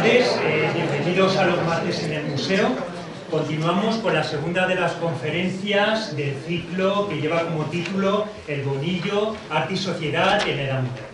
tardes, bienvenidos a los martes en el museo. Continuamos con la segunda de las conferencias del ciclo que lleva como título El Bonillo, Arte y Sociedad en la Edad Moderna.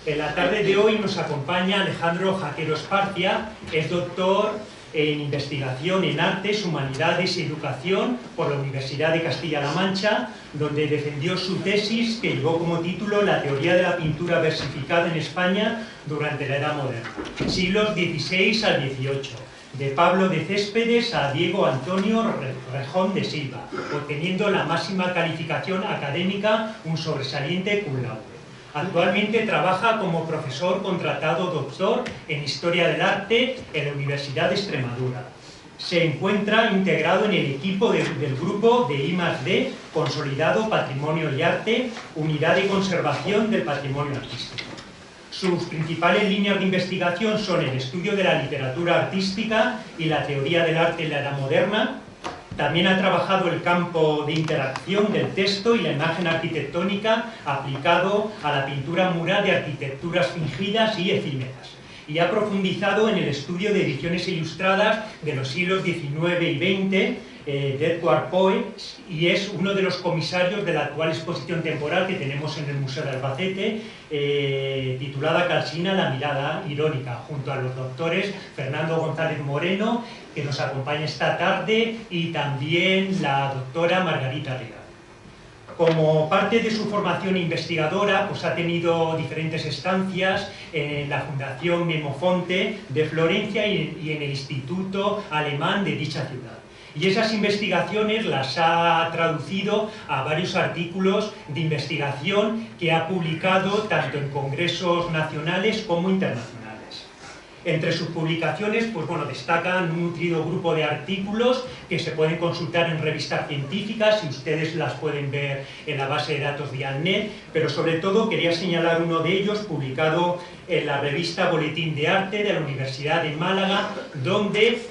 En la tarde de hoy nos acompaña Alejandro Jaquero Esparcia, es doctor en Investigación en Artes, Humanidades y Educación por la Universidad de Castilla-La Mancha, donde defendió su tesis que llevó como título La teoría de la pintura versificada en España durante la Edad Moderna, siglos XVI al XVIII, de Pablo de Céspedes a Diego Antonio Rejón de Silva, obteniendo la máxima calificación académica, un sobresaliente cum laude. Actualmente trabaja como profesor contratado doctor en Historia del Arte en la Universidad de Extremadura. Se encuentra integrado en el equipo del grupo de I+D, Consolidado Patrimonio y Arte, Unidad de Conservación del Patrimonio Artístico. Sus principales líneas de investigación son el estudio de la literatura artística y la teoría del arte en la Edad Moderna. También ha trabajado el campo de interacción del texto y la imagen arquitectónica aplicado a la pintura mural de arquitecturas fingidas y efímeras. Y ha profundizado en el estudio de ediciones ilustradas de los siglos XIX y XX, de Edward Poets, y es uno de los comisarios de la actual exposición temporal que tenemos en el Museo de Albacete, titulada Calsina, la mirada irónica, junto a los doctores Fernando González Moreno, que nos acompaña esta tarde, y también la doctora Margarita Riga. Como parte de su formación investigadora, pues ha tenido diferentes estancias en la Fundación Nemofonte de Florencia y en el Instituto Alemán de dicha ciudad. Y esas investigaciones las ha traducido a varios artículos de investigación que ha publicado tanto en congresos nacionales como internacionales. Entre sus publicaciones, pues bueno, destacan un nutrido grupo de artículos que se pueden consultar en revistas científicas y ustedes las pueden ver en la base de datos de ANNET, pero sobre todo quería señalar uno de ellos publicado en la revista Boletín de Arte de la Universidad de Málaga, donde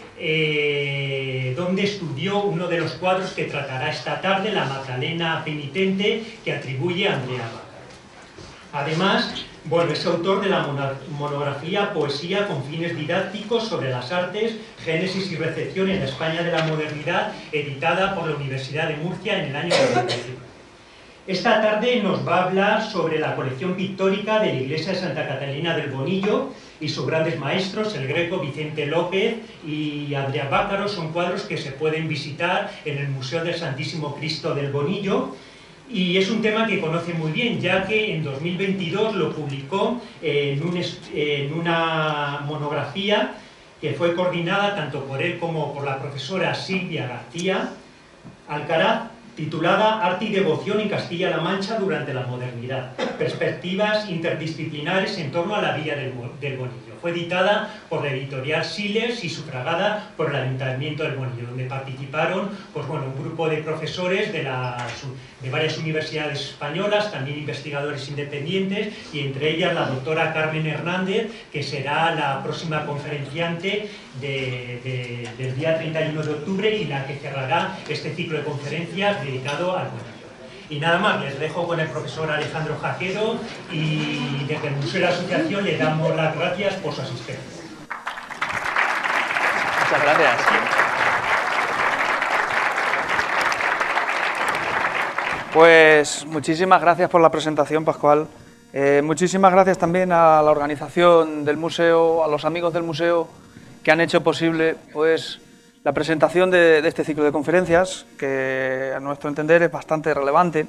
estudió uno de los cuadros que tratará esta tarde, la Magdalena Penitente, que atribuye a Andrea Bacaro. Además, bueno, es autor de la monografía Poesía con fines didácticos sobre las artes, génesis y recepción en la España de la modernidad, editada por la Universidad de Murcia en el año 2019. Esta tarde nos va a hablar sobre la colección pictórica de la iglesia de Santa Catalina del Bonillo y sus grandes maestros, el Greco Vicente López y Andrea Bacaro. Son cuadros que se pueden visitar en el Museo del Santísimo Cristo del Bonillo. Y es un tema que conoce muy bien, ya que en 2022 lo publicó en una monografía que fue coordinada tanto por él como por la profesora Silvia García Alcaraz, titulada Arte y Devoción en Castilla-La Mancha durante la Modernidad, perspectivas interdisciplinares en torno a la Villa del Bonillo. Fue editada por la editorial Siles y sufragada por el Ayuntamiento del Bonillo, donde participaron pues, bueno, un grupo de profesores de varias universidades españolas, también investigadores independientes, y entre ellas la doctora Carmen Hernández, que será la próxima conferenciante del día 31 de octubre y la que cerrará este ciclo de conferencias dedicado al Bonillo. Y nada más, les dejo con el profesor Alejandro Jaquero y desde el Museo de la Asociación le damos las gracias por su asistencia. Muchas gracias. Pues muchísimas gracias por la presentación, Pascual. Muchísimas gracias también a la organización del museo, a los amigos del museo que han hecho posible pues, la presentación de este ciclo de conferencias, que a nuestro entender es bastante relevante.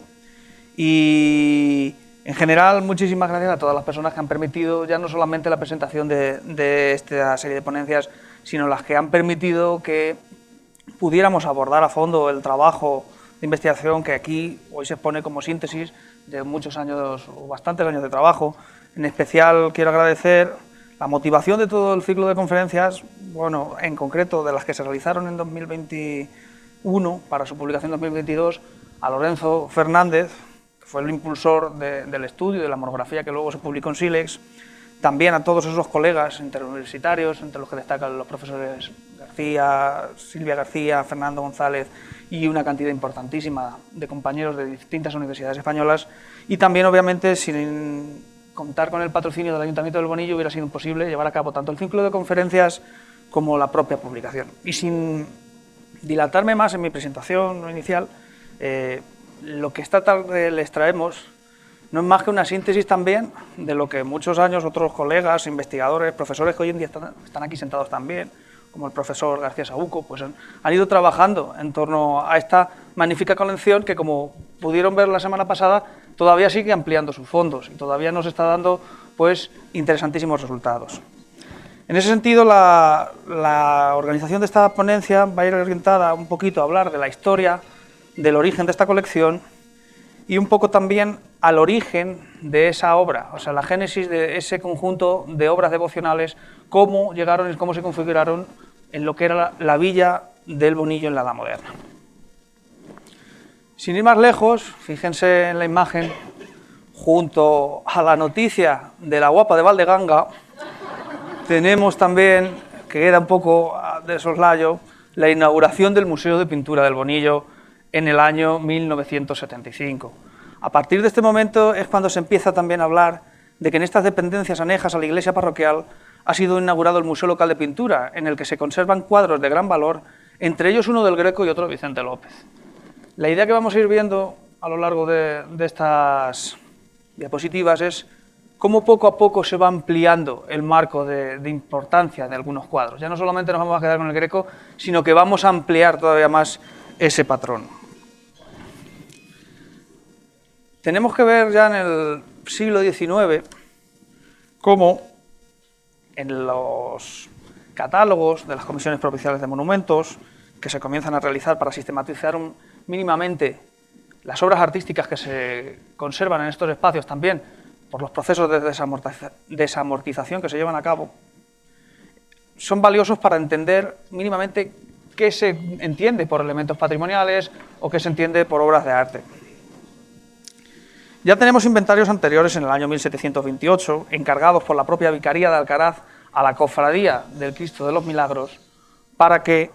Y en general, muchísimas gracias a todas las personas que han permitido ya no solamente la presentación de esta serie de ponencias, sino las que han permitido que pudiéramos abordar a fondo el trabajo de investigación que aquí hoy se expone como síntesis de muchos años, o bastantes años de trabajo. En especial quiero agradecer la motivación de todo el ciclo de conferencias, bueno, en concreto de las que se realizaron en 2021 para su publicación en 2022, a Lorenzo Fernández, que fue el impulsor del estudio, de la monografía que luego se publicó en Silex, también a todos esos colegas interuniversitarios, entre los que destacan los profesores García, Silvia García, Fernando González y una cantidad importantísima de compañeros de distintas universidades españolas, y también, obviamente, sin contar con el patrocinio del Ayuntamiento del Bonillo hubiera sido imposible llevar a cabo tanto el ciclo de conferencias como la propia publicación. Y sin dilatarme más en mi presentación inicial, lo que esta tarde les traemos no es más que una síntesis también de lo que muchos años otros colegas, investigadores, profesores que hoy en día están aquí sentados también, como el profesor García Saúco, pues han ido trabajando en torno a esta magnífica colección que, como pudieron ver la semana pasada, todavía sigue ampliando sus fondos y todavía nos está dando pues interesantísimos resultados. En ese sentido, la organización de esta ponencia va a ir orientada un poquito a hablar de la historia, del origen de esta colección y un poco también al origen de esa obra, o sea, la génesis de ese conjunto de obras devocionales, cómo llegaron y cómo se configuraron en lo que era la villa del Bonillo en la Edad Moderna. Sin ir más lejos, fíjense en la imagen, junto a la noticia de la Guapa de Valdeganga, tenemos también, que queda un poco de soslayo, la inauguración del Museo de Pintura del Bonillo en el año 1975. A partir de este momento es cuando se empieza también a hablar de que en estas dependencias anejas a la iglesia parroquial ha sido inaugurado el Museo Local de Pintura, en el que se conservan cuadros de gran valor, entre ellos uno del Greco y otro de Vicente López. La idea que vamos a ir viendo a lo largo de estas diapositivas es cómo poco a poco se va ampliando el marco de importancia de algunos cuadros. Ya no solamente nos vamos a quedar con el Greco, sino que vamos a ampliar todavía más ese patrón. Tenemos que ver ya en el siglo XIX cómo en los catálogos de las comisiones provinciales de monumentos que se comienzan a realizar para sistematizar mínimamente las obras artísticas que se conservan en estos espacios también por los procesos de desamortización que se llevan a cabo, son valiosos para entender mínimamente qué se entiende por elementos patrimoniales o qué se entiende por obras de arte. Ya tenemos inventarios anteriores en el año 1728, encargados por la propia Vicaría de Alcaraz a la Cofradía del Cristo de los Milagros, para que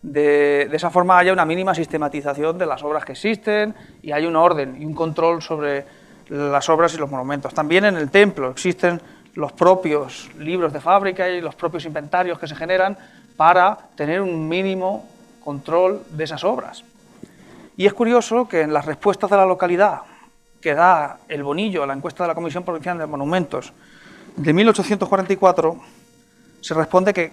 de esa forma haya una mínima sistematización de las obras que existen y haya un orden y un control sobre las obras y los monumentos. También en el templo existen los propios libros de fábrica y los propios inventarios que se generan para tener un mínimo control de esas obras. Y es curioso que en las respuestas de la localidad que da el Bonillo a la encuesta de la Comisión Provincial de Monumentos de 1844, se responde que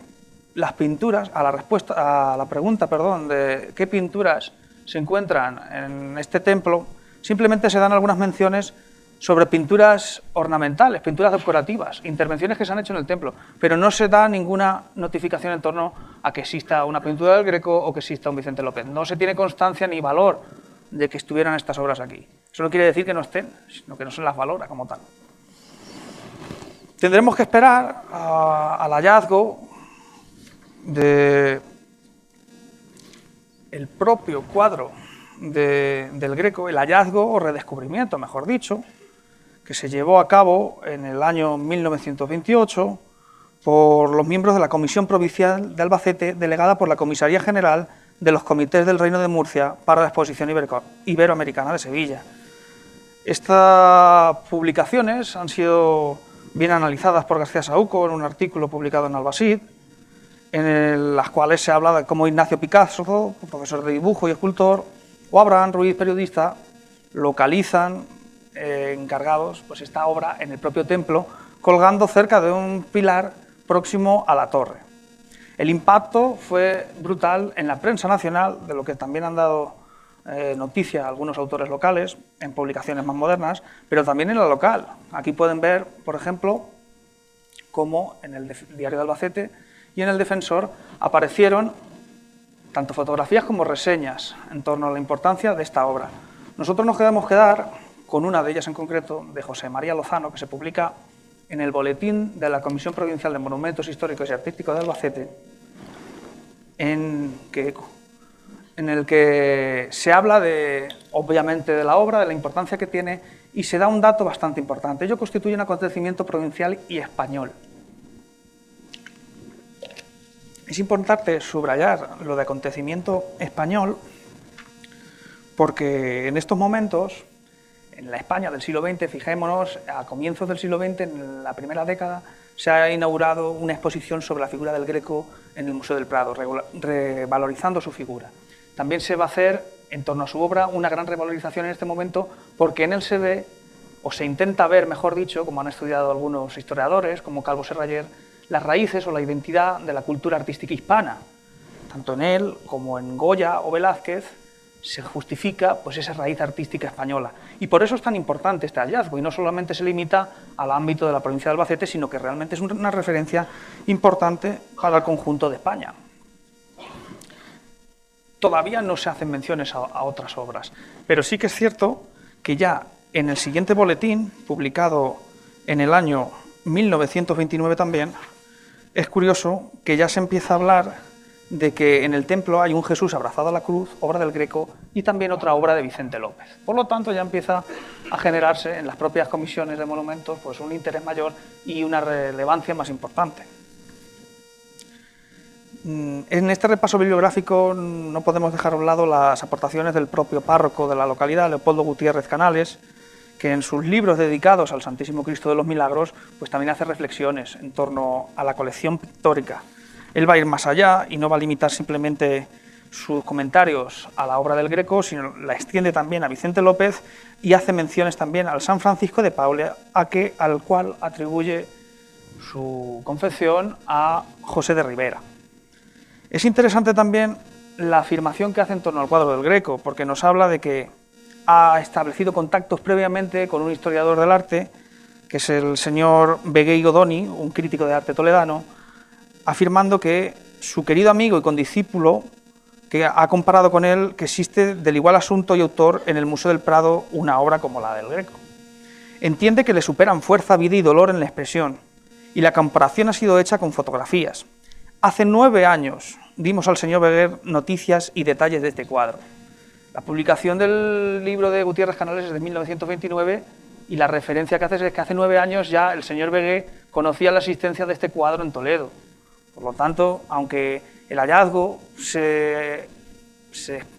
las pinturas, a la pregunta de qué pinturas se encuentran en este templo, simplemente se dan algunas menciones sobre pinturas ornamentales, pinturas decorativas, intervenciones que se han hecho en el templo, pero no se da ninguna notificación en torno a que exista una pintura del Greco o que exista un Vicente López. No se tiene constancia ni valor de que estuvieran estas obras aquí. Eso no quiere decir que no estén, sino que no se las valora como tal. Tendremos que esperar al hallazgo del propio cuadro del Greco, el hallazgo o redescubrimiento, mejor dicho, que se llevó a cabo en el año 1928 por los miembros de la Comisión Provincial de Albacete, delegada por la Comisaría General de los Comités del Reino de Murcia para la Exposición Iberoamericana de Sevilla. Estas publicaciones han sido bien analizadas por García Saúco en un artículo publicado en Albacete, en las cuales se habla de cómo Ignacio Picasso, profesor de dibujo y escultor, o Abraham Ruiz, periodista, localizan encargados pues esta obra en el propio templo, colgando cerca de un pilar próximo a la torre. El impacto fue brutal en la prensa nacional, de lo que también han dado noticia algunos autores locales en publicaciones más modernas, pero también en la local. Aquí pueden ver, por ejemplo, cómo en el Diario de Albacete y en el Defensor aparecieron tanto fotografías como reseñas en torno a la importancia de esta obra. Nosotros nos quedamos con una de ellas en concreto, de José María Lozano, que se publica en el Boletín de la Comisión Provincial de Monumentos Históricos y Artísticos de Albacete, en el que se habla obviamente de la obra, de la importancia que tiene, y se da un dato bastante importante. Ello constituye un acontecimiento provincial y español. Es importante subrayar lo de acontecimiento español porque en estos momentos en la España del siglo XX, fijémonos, a comienzos del siglo XX, en la primera década, se ha inaugurado una exposición sobre la figura del Greco en el Museo del Prado, revalorizando su figura. También se va a hacer, en torno a su obra, una gran revalorización en este momento, porque en él se ve, o se intenta ver, mejor dicho, como han estudiado algunos historiadores, como Calvo Serrayer, las raíces o la identidad de la cultura artística hispana. Tanto en él como en Goya o Velázquez se justifica pues, esa raíz artística española. Y por eso es tan importante este hallazgo, y no solamente se limita al ámbito de la provincia de Albacete, sino que realmente es una referencia importante para el conjunto de España. Todavía no se hacen menciones a otras obras, pero sí que es cierto que ya en el siguiente boletín, publicado en el año 1929 también, es curioso que ya se empieza a hablar de que en el templo hay un Jesús abrazado a la cruz, obra del Greco, y también otra obra de Vicente López. Por lo tanto, ya empieza a generarse en las propias comisiones de monumentos pues, un interés mayor y una relevancia más importante. En este repaso bibliográfico no podemos dejar a un lado las aportaciones del propio párroco de la localidad, Leopoldo Gutiérrez Canales, que en sus libros dedicados al Santísimo Cristo de los Milagros pues también hace reflexiones en torno a la colección pictórica. Él va a ir más allá y no va a limitar simplemente sus comentarios a la obra del Greco, sino la extiende también a Vicente López y hace menciones también al San Francisco de Paula, al cual atribuye su confección a José de Ribera. Es interesante también la afirmación que hace en torno al cuadro del Greco, porque nos habla de que ha establecido contactos previamente con un historiador del arte, que es el señor Begué y Godoni, un crítico de arte toledano, afirmando que su querido amigo y condiscípulo, que ha comparado con él que existe del igual asunto y autor en el Museo del Prado una obra como la del Greco. Entiende que le superan fuerza, vida y dolor en la expresión, y la comparación ha sido hecha con fotografías. Hace 9 años dimos al señor Beguer noticias y detalles de este cuadro. La publicación del libro de Gutiérrez Canales es de 1929 y la referencia que hace es que hace 9 años ya el señor Beguer conocía la existencia de este cuadro en Toledo. Por lo tanto, aunque el hallazgo se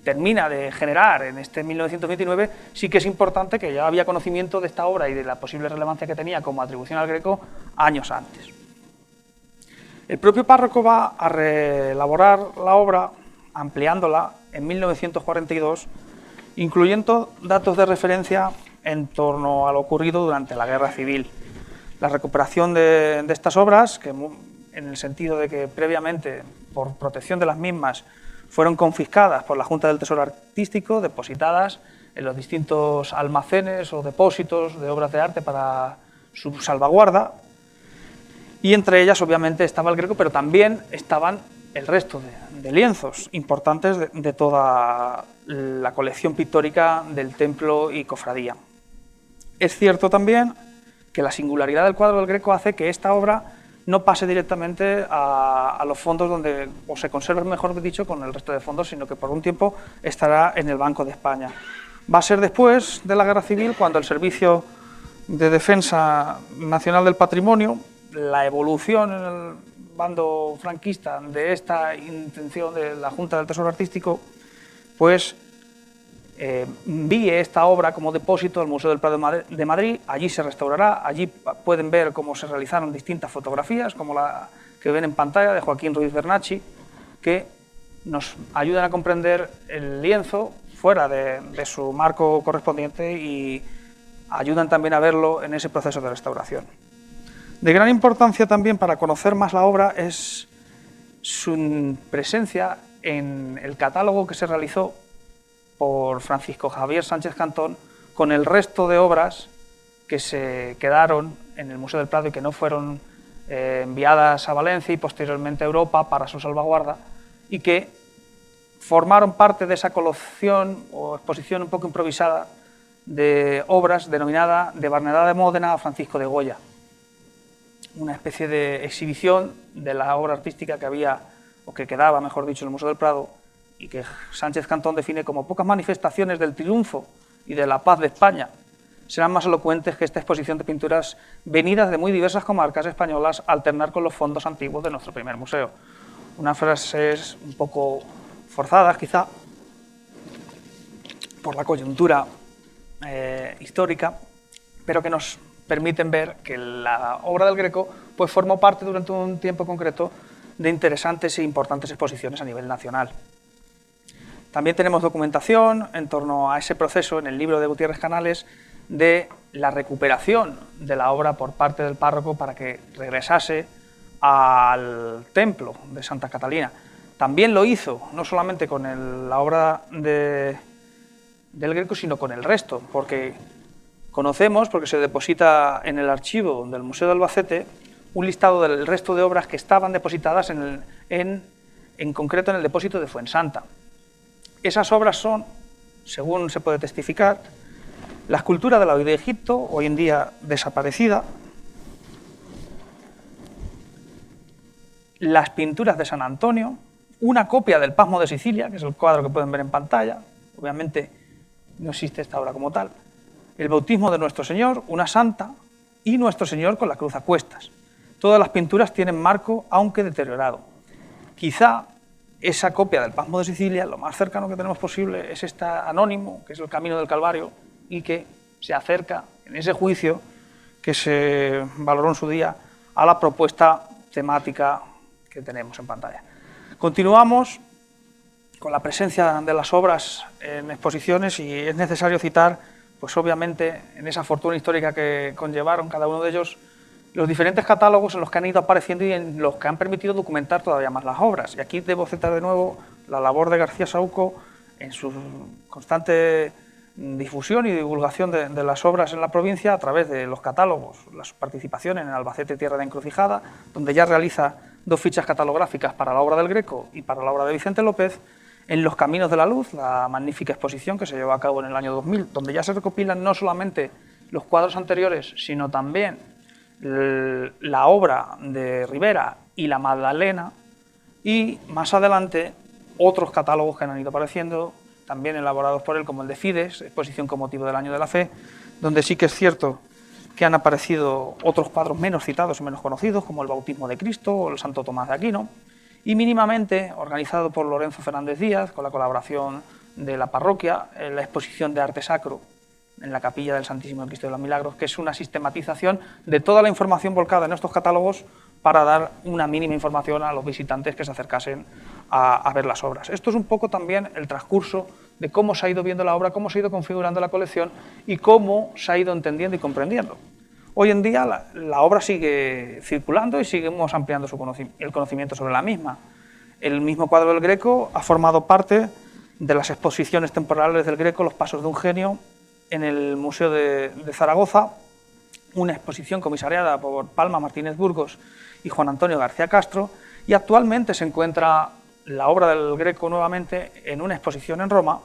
termina de generar en este 1929, sí que es importante que ya había conocimiento de esta obra y de la posible relevancia que tenía como atribución al Greco años antes. El propio párroco va a reelaborar la obra, ampliándola en 1942, incluyendo datos de referencia en torno a lo ocurrido durante la Guerra Civil. La recuperación de estas obras, que en el sentido de que previamente, por protección de las mismas, fueron confiscadas por la Junta del Tesoro Artístico, depositadas en los distintos almacenes o depósitos de obras de arte para su salvaguarda, y entre ellas obviamente estaba el Greco, pero también estaban el resto de lienzos importantes de toda la colección pictórica del templo y cofradía. Es cierto también que la singularidad del cuadro del Greco hace que esta obra no pase directamente a los fondos donde, o se conserve, mejor dicho, con el resto de fondos, sino que por un tiempo estará en el Banco de España. Va a ser después de la Guerra Civil cuando el Servicio de Defensa Nacional del Patrimonio, la evolución en el bando franquista de esta intención de la Junta del Tesoro Artístico, pues envíe esta obra como depósito al Museo del Prado de Madrid. Allí se restaurará, allí pueden ver cómo se realizaron distintas fotografías, como la que ven en pantalla de Joaquín Ruiz Bernacchi, que nos ayudan a comprender el lienzo fuera de su marco correspondiente y ayudan también a verlo en ese proceso de restauración. De gran importancia también para conocer más la obra es su presencia en el catálogo que se realizó por Francisco Javier Sánchez Cantón con el resto de obras que se quedaron en el Museo del Prado y que no fueron enviadas a Valencia y posteriormente a Europa para su salvaguarda, y que formaron parte de esa colección o exposición un poco improvisada de obras denominada De Barneda de Módena a Francisco de Goya, una especie de exhibición de la obra artística que había, o que quedaba, mejor dicho, en el Museo del Prado, y que Sánchez Cantón define como pocas manifestaciones del triunfo y de la paz de España serán más elocuentes que esta exposición de pinturas venidas de muy diversas comarcas españolas a alternar con los fondos antiguos de nuestro primer museo. Unas frases un poco forzadas, quizá, por la coyuntura histórica, pero que nos permiten ver que la obra del Greco pues, formó parte durante un tiempo concreto de interesantes e importantes exposiciones a nivel nacional. También tenemos documentación en torno a ese proceso en el libro de Gutiérrez Canales de la recuperación de la obra por parte del párroco para que regresase al templo de Santa Catalina. También lo hizo, no solamente con la obra del Greco, sino con el resto, porque conocemos, porque se deposita en el archivo del Museo de Albacete, un listado del resto de obras que estaban depositadas en concreto en el depósito de Fuensanta. Esas obras son, según se puede testificar, la escultura de la Hoy de Egipto, hoy en día desaparecida, las pinturas de San Antonio, una copia del Pasmo de Sicilia, que es el cuadro que pueden ver en pantalla, obviamente no existe esta obra como tal, el bautismo de Nuestro Señor, una santa, y Nuestro Señor con la cruz a cuestas. Todas las pinturas tienen marco, aunque deteriorado. Quizá esa copia del Pasmo de Sicilia, lo más cercano que tenemos posible, es esta anónimo, que es el Camino del Calvario, y que se acerca en ese juicio que se valoró en su día a la propuesta temática que tenemos en pantalla. Continuamos con la presencia de las obras en exposiciones y es necesario citar, pues obviamente, en esa fortuna histórica que conllevaron cada uno de ellos, los diferentes catálogos en los que han ido apareciendo y en los que han permitido documentar todavía más las obras. Y aquí debo citar de nuevo la labor de García Saúco en su constante difusión y divulgación de las obras en la provincia a través de los catálogos, las participaciones en Albacete Tierra de Encrucijada, donde ya realiza 2 fichas catalográficas para la obra del Greco y para la obra de Vicente López, en Los Caminos de la Luz, la magnífica exposición que se llevó a cabo en el año 2000, donde ya se recopilan no solamente los cuadros anteriores, sino también la obra de Rivera y la Magdalena, y más adelante otros catálogos que han ido apareciendo, también elaborados por él, como el de Fides, exposición con motivo del Año de la Fe, donde sí que es cierto que han aparecido otros cuadros menos citados y menos conocidos, como el Bautismo de Cristo o el Santo Tomás de Aquino, y mínimamente organizado por Lorenzo Fernández Díaz, con la colaboración de la parroquia, en la exposición de arte sacro en la Capilla del Santísimo Cristo de los Milagros, que es una sistematización de toda la información volcada en estos catálogos para dar una mínima información a los visitantes que se acercasen a ver las obras. Esto es un poco también el transcurso de cómo se ha ido viendo la obra, cómo se ha ido configurando la colección y cómo se ha ido entendiendo y comprendiendo. Hoy en día la obra sigue circulando y seguimos ampliando el conocimiento sobre la misma. El mismo cuadro del Greco ha formado parte de las exposiciones temporales del Greco, Los Pasos de un Genio, en el Museo de Zaragoza, una exposición comisariada por Palma Martínez Burgos y Juan Antonio García Castro, y actualmente se encuentra la obra del Greco nuevamente en una exposición en Roma,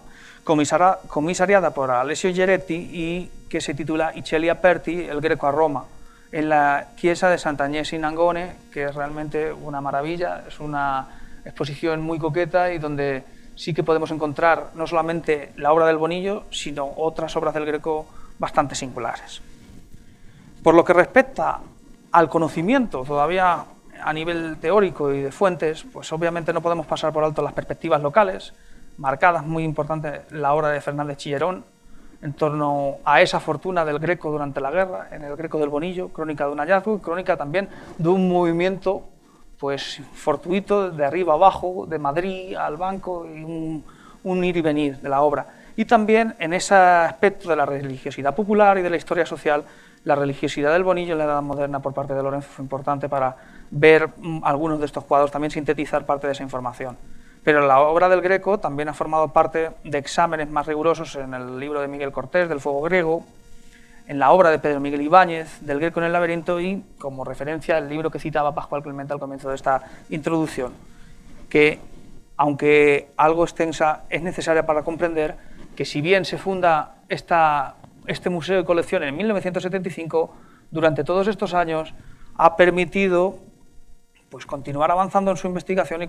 comisariada por Alessio Geretti y que se titula I Cieli Aperti, el Greco a Roma, en la Chiesa de Sant'Agnese in Angone, que es realmente una maravilla, es una exposición muy coqueta y donde sí que podemos encontrar no solamente la obra del Bonillo, sino otras obras del Greco bastante singulares. Por lo que respecta al conocimiento, todavía a nivel teórico y de fuentes, pues obviamente no podemos pasar por alto las perspectivas locales, marcadas muy importante la obra de Fernández Chillerón, en torno a esa fortuna del Greco durante la guerra, en el Greco del Bonillo, crónica de un hallazgo y crónica también de un movimiento pues fortuito de arriba abajo, de Madrid al Banco, y un ir y venir de la obra. Y también en ese aspecto de la religiosidad popular y de la historia social, la religiosidad del Bonillo en la Edad Moderna por parte de Lorenzo fue importante para ver algunos de estos cuadros, también sintetizar parte de esa información. Pero la obra del Greco también ha formado parte de exámenes más rigurosos en el libro de Miguel Cortés, del Fuego Griego, en la obra de Pedro Miguel Ibáñez, del Greco en el laberinto, y como referencia el libro que citaba Pascual Clemente al comienzo de esta introducción, que, aunque algo extensa, es necesaria para comprender que si bien se funda este museo de colección en 1975, durante todos estos años ha permitido pues, continuar avanzando en su investigación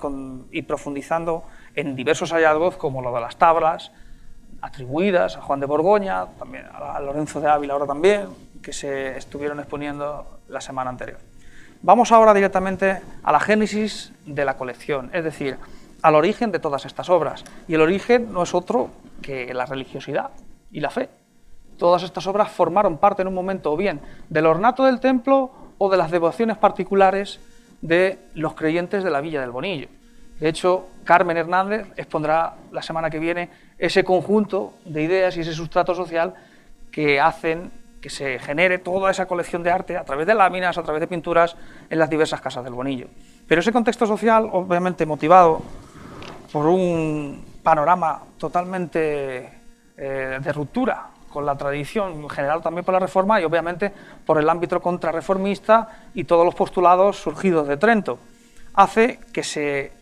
y profundizando en diversos hallazgos como lo de las tablas, atribuidas a Juan de Borgoña, también a Lorenzo de Ávila ahora también, que se estuvieron exponiendo la semana anterior. Vamos ahora directamente a la génesis de la colección, es decir, al origen de todas estas obras. Y el origen no es otro que la religiosidad y la fe. Todas estas obras formaron parte en un momento o bien del ornato del templo o de las devociones particulares de los creyentes de la Villa del Bonillo. De hecho, Carmen Hernández expondrá la semana que viene ese conjunto de ideas y ese sustrato social que hacen que se genere toda esa colección de arte a través de láminas, a través de pinturas en las diversas casas del Bonillo. Pero ese contexto social, obviamente motivado por un panorama totalmente de ruptura con la tradición, generado también por la Reforma y obviamente por el ámbito contrarreformista y todos los postulados surgidos de Trento, hace que se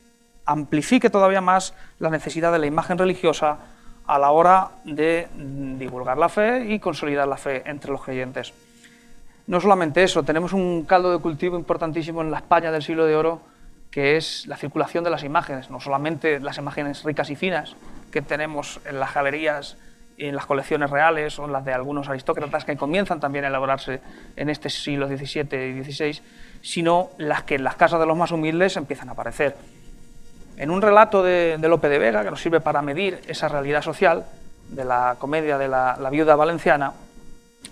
amplifique todavía más la necesidad de la imagen religiosa a la hora de divulgar la fe y consolidar la fe entre los creyentes. No solamente eso, tenemos un caldo de cultivo importantísimo en la España del siglo de oro, que es la circulación de las imágenes, no solamente las imágenes ricas y finas que tenemos en las galerías y en las colecciones reales o en las de algunos aristócratas que comienzan también a elaborarse en este siglo XVII y XVI, sino las que en las casas de los más humildes empiezan a aparecer. En un relato de Lope de Vega, que nos sirve para medir esa realidad social de la comedia de la viuda valenciana,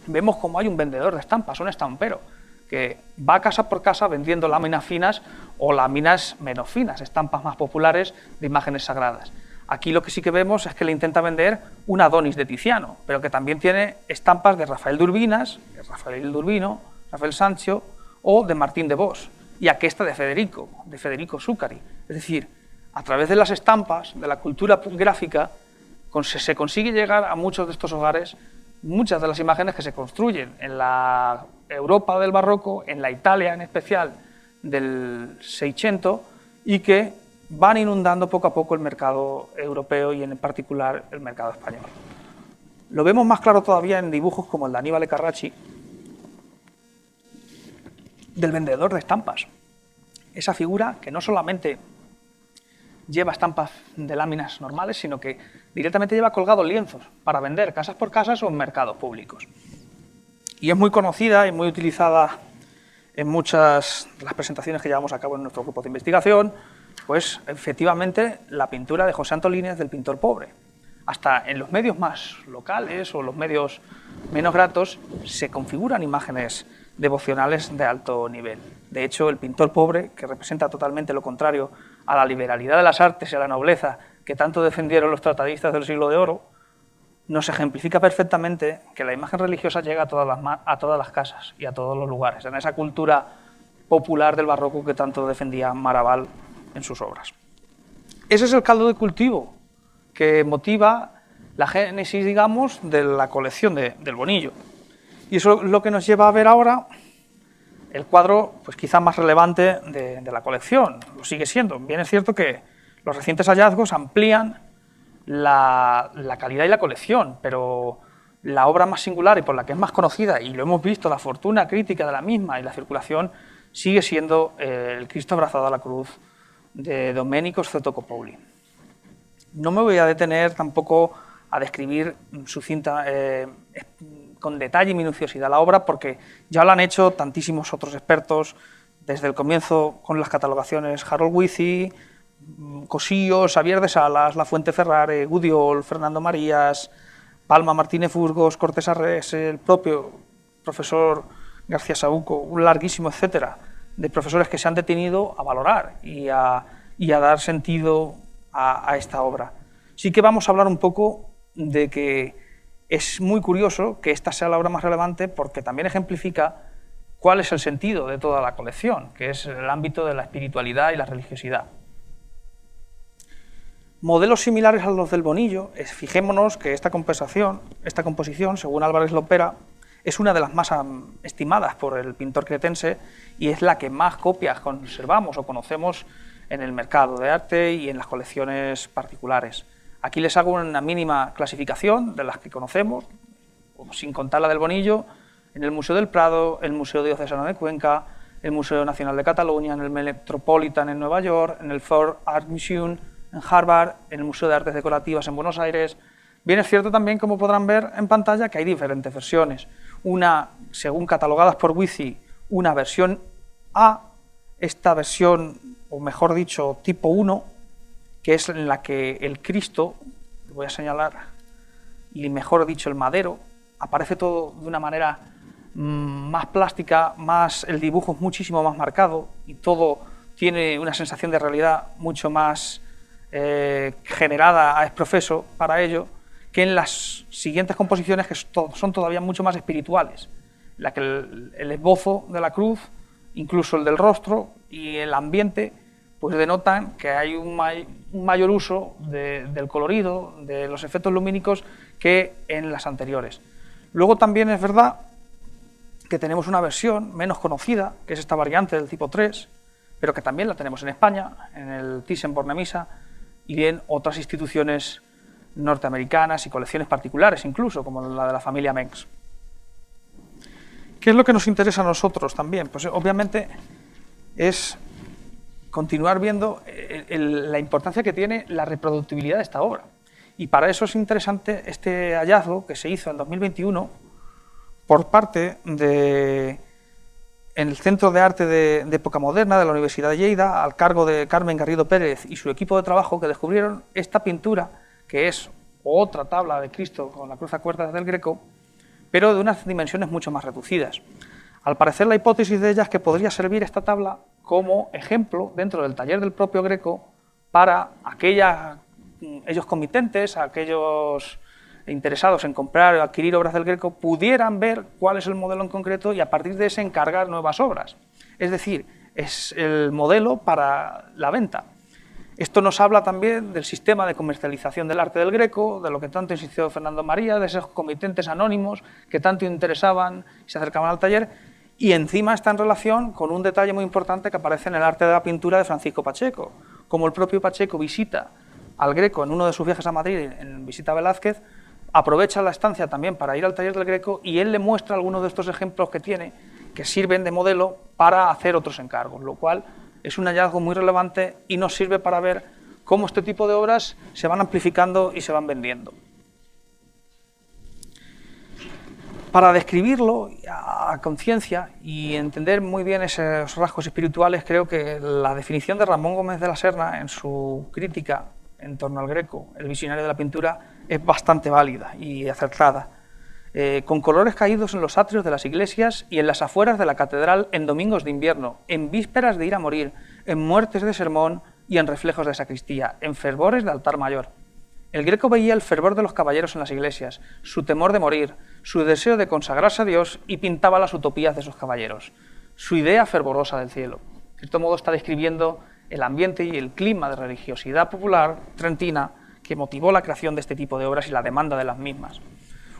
vemos como hay un vendedor de estampas, un estampero, que va casa por casa vendiendo láminas finas o láminas menos finas, estampas más populares de imágenes sagradas. Aquí lo que sí que vemos es que le intenta vender un Adonis de Tiziano, pero que también tiene estampas de Rafael de Urbinas, Rafael de Urbino, Rafael Sancho o de Martín de Vos, y aquesta de Federico Zuccari. Es decir, a través de las estampas, de la cultura gráfica, se consigue llegar a muchos de estos hogares, muchas de las imágenes que se construyen en la Europa del barroco, en la Italia en especial del Seicento, y que van inundando poco a poco el mercado europeo y en particular el mercado español. Lo vemos más claro todavía en dibujos como el de Aníbal Carracci, del vendedor de estampas. Esa figura que no solamente lleva estampas de láminas normales, sino que directamente lleva colgados lienzos para vender casas por casas o en mercados públicos. Y es muy conocida y muy utilizada en muchas de las presentaciones que llevamos a cabo en nuestro grupo de investigación, pues efectivamente la pintura de José Antolínez del pintor pobre. Hasta en los medios más locales o los medios menos gratos se configuran imágenes devocionales de alto nivel. De hecho, el pintor pobre, que representa totalmente lo contrario a la liberalidad de las artes y a la nobleza que tanto defendieron los tratadistas del siglo de oro, nos ejemplifica perfectamente que la imagen religiosa llega a todas las casas y a todos los lugares, en esa cultura popular del barroco que tanto defendía Maraval en sus obras. Ese es el caldo de cultivo que motiva la génesis, digamos, de la colección del Bonillo. Y eso es lo que nos lleva a ver ahora el cuadro, pues quizá más relevante de la colección. Lo sigue siendo. Bien es cierto que los recientes hallazgos amplían la calidad y la colección, pero la obra más singular y por la que es más conocida, y lo hemos visto, la fortuna crítica de la misma y la circulación, sigue siendo el Cristo abrazado a la cruz de Domenico Zotocopouli. No me voy a detener tampoco a describir sucinta, con detalle y minuciosidad la obra, porque ya lo han hecho tantísimos otros expertos, desde el comienzo con las catalogaciones Harold Withy, Cosillo, Xavier de Salas, La Fuente Ferrare, Gudiol, Fernando Marías, Palma Martínez Burgos, Cortés Arrés, el propio profesor García Saúco, un larguísimo etcétera de profesores que se han detenido a valorar y a dar sentido a esta obra. Sí que vamos a hablar un poco de que es muy curioso que esta sea la obra más relevante porque también ejemplifica cuál es el sentido de toda la colección, que es el ámbito de la espiritualidad y la religiosidad. Modelos similares a los del Bonillo, fijémonos que esta composición, según Álvarez Lopera, es una de las más estimadas por el pintor cretense y es la que más copias conservamos o conocemos en el mercado de arte y en las colecciones particulares. Aquí les hago una mínima clasificación de las que conocemos, sin contar la del Bonillo, en el Museo del Prado, el Museo Diocesano de Cuenca, el Museo Nacional de Cataluña, en el Metropolitan en Nueva York, en el Ford Art Museum en Harvard, en el Museo de Artes Decorativas en Buenos Aires. Bien es cierto también, como podrán ver en pantalla, que hay diferentes versiones. Una, según catalogadas por Withy, una versión A, esta versión, o mejor dicho, tipo 1, que es en la que el Cristo, lo voy a señalar, y mejor dicho el madero, aparece todo de una manera más plástica, el dibujo es muchísimo más marcado y todo tiene una sensación de realidad mucho más generada a exprofeso para ello, que en las siguientes composiciones, que son todavía mucho más espirituales, en la que el esbozo de la cruz, incluso el del rostro y el ambiente, pues denotan que hay un mayor uso del colorido, de los efectos lumínicos, que en las anteriores. Luego también es verdad que tenemos una versión menos conocida, que es esta variante del tipo 3, pero que también la tenemos en España, en el Thyssen-Bornemisza, y en otras instituciones norteamericanas y colecciones particulares incluso, como la de la familia Mengs. ¿Qué es lo que nos interesa a nosotros también? Pues obviamente es continuar viendo la importancia que tiene la reproductibilidad de esta obra. Y para eso es interesante este hallazgo que se hizo en 2021 por parte en el Centro de Arte de Época Moderna de la Universidad de Lleida, al cargo de Carmen Garrido Pérez y su equipo de trabajo, que descubrieron esta pintura, que es otra tabla de Cristo con la cruz a cuerdas del Greco, pero de unas dimensiones mucho más reducidas. Al parecer, la hipótesis de ella es que podría servir esta tabla como ejemplo dentro del taller del propio Greco para aquellos comitentes, aquellos interesados en comprar o adquirir obras del Greco, pudieran ver cuál es el modelo en concreto y a partir de ese encargar nuevas obras. Es decir, es el modelo para la venta. Esto nos habla también del sistema de comercialización del arte del Greco, de lo que tanto insistió Fernando María, de esos comitentes anónimos que tanto interesaban y se acercaban al taller, y encima está en relación con un detalle muy importante que aparece en el arte de la pintura de Francisco Pacheco. Como el propio Pacheco visita al Greco en uno de sus viajes a Madrid, en visita a Velázquez, aprovecha la estancia también para ir al taller del Greco y él le muestra algunos de estos ejemplos que tiene, que sirven de modelo para hacer otros encargos, lo cual es un hallazgo muy relevante y nos sirve para ver cómo este tipo de obras se van amplificando y se van vendiendo. Para describirlo a conciencia y entender muy bien esos rasgos espirituales, creo que la definición de Ramón Gómez de la Serna en su crítica en torno al Greco, el visionario de la pintura, es bastante válida y acertada. Con colores caídos en los atrios de las iglesias y en las afueras de la catedral en domingos de invierno, en vísperas de ir a morir, en muertes de sermón y en reflejos de sacristía, en fervores de altar mayor. El Greco veía el fervor de los caballeros en las iglesias, su temor de morir, su deseo de consagrarse a Dios y pintaba las utopías de esos caballeros, su idea fervorosa del cielo. De cierto modo está describiendo el ambiente y el clima de religiosidad popular trentina que motivó la creación de este tipo de obras y la demanda de las mismas.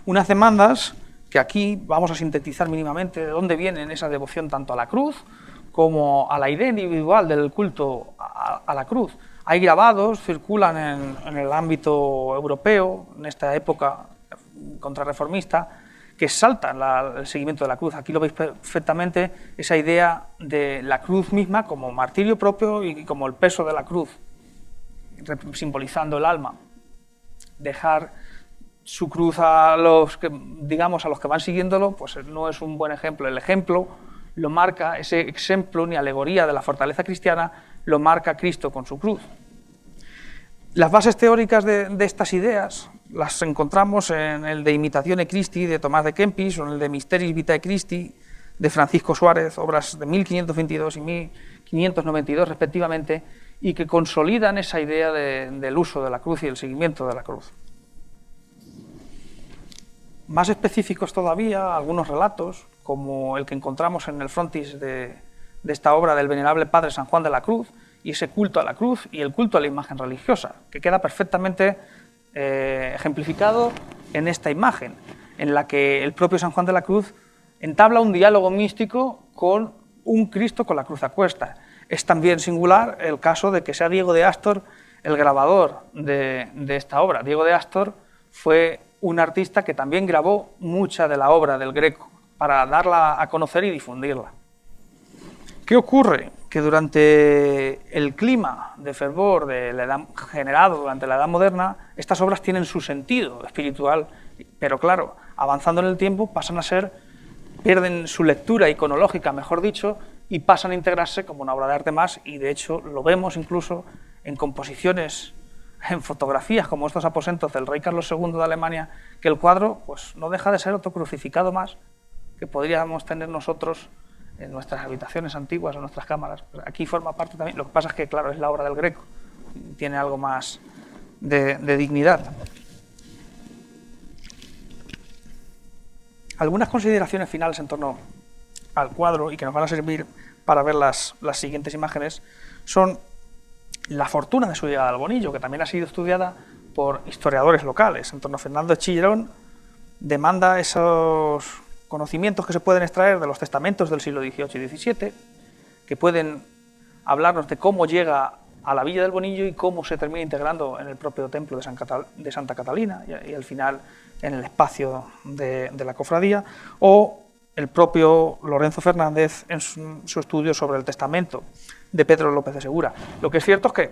Unas demandas que aquí vamos a sintetizar mínimamente de dónde vienen esa devoción tanto a la cruz como a la idea individual del culto a la cruz. Hay grabados, circulan en el ámbito europeo, en esta época contrarreformista, que saltan el seguimiento de la cruz. Aquí lo veis perfectamente, esa idea de la cruz misma como martirio propio y como el peso de la cruz, simbolizando el alma. Dejar su cruz a los que van siguiéndolo, pues no es un buen ejemplo. El ejemplo lo marca, ese ejemplo ni alegoría de la fortaleza cristiana, lo marca Cristo con su cruz. Las bases teóricas de estas ideas las encontramos en el de Imitazione Christi de Tomás de Kempis o en el de Mysteris Vitae Christi de Francisco Suárez, obras de 1522 y 1592 respectivamente, y que consolidan esa idea del uso de la cruz y el seguimiento de la cruz. Más específicos todavía, algunos relatos, como el que encontramos en el frontis de esta obra del venerable padre San Juan de la Cruz, y ese culto a la cruz y el culto a la imagen religiosa, que queda perfectamente ejemplificado en esta imagen, en la que el propio San Juan de la Cruz entabla un diálogo místico con un Cristo con la cruz a cuestas. Es también singular el caso de que sea Diego de Astor el grabador de esta obra. Diego de Astor fue un artista que también grabó mucha de la obra del Greco para darla a conocer y difundirla. ¿Qué ocurre? Que durante el clima de fervor generado durante la Edad Moderna, estas obras tienen su sentido espiritual, pero claro, avanzando en el tiempo pierden su lectura iconológica, mejor dicho, y pasan a integrarse como una obra de arte más, y de hecho lo vemos incluso en composiciones en fotografías como estos aposentos del rey Carlos II de Alemania, que el cuadro pues, no deja de ser otro crucificado más que podríamos tener nosotros en nuestras habitaciones antiguas o nuestras cámaras. Aquí forma parte también, lo que pasa es que, claro, es la obra del Greco, tiene algo más de dignidad. Algunas consideraciones finales en torno al cuadro y que nos van a servir para ver las siguientes imágenes son la fortuna de su llegada al Bonillo, que también ha sido estudiada por historiadores locales. En torno a Fernando de Chillerón demanda esos conocimientos que se pueden extraer de los testamentos del siglo XVIII y XVII, que pueden hablarnos de cómo llega a la Villa del Bonillo y cómo se termina integrando en el propio templo de Santa Catalina y al final en el espacio de la cofradía, o el propio Lorenzo Fernández en su estudio sobre el testamento de Pedro López de Segura. Lo que es cierto es que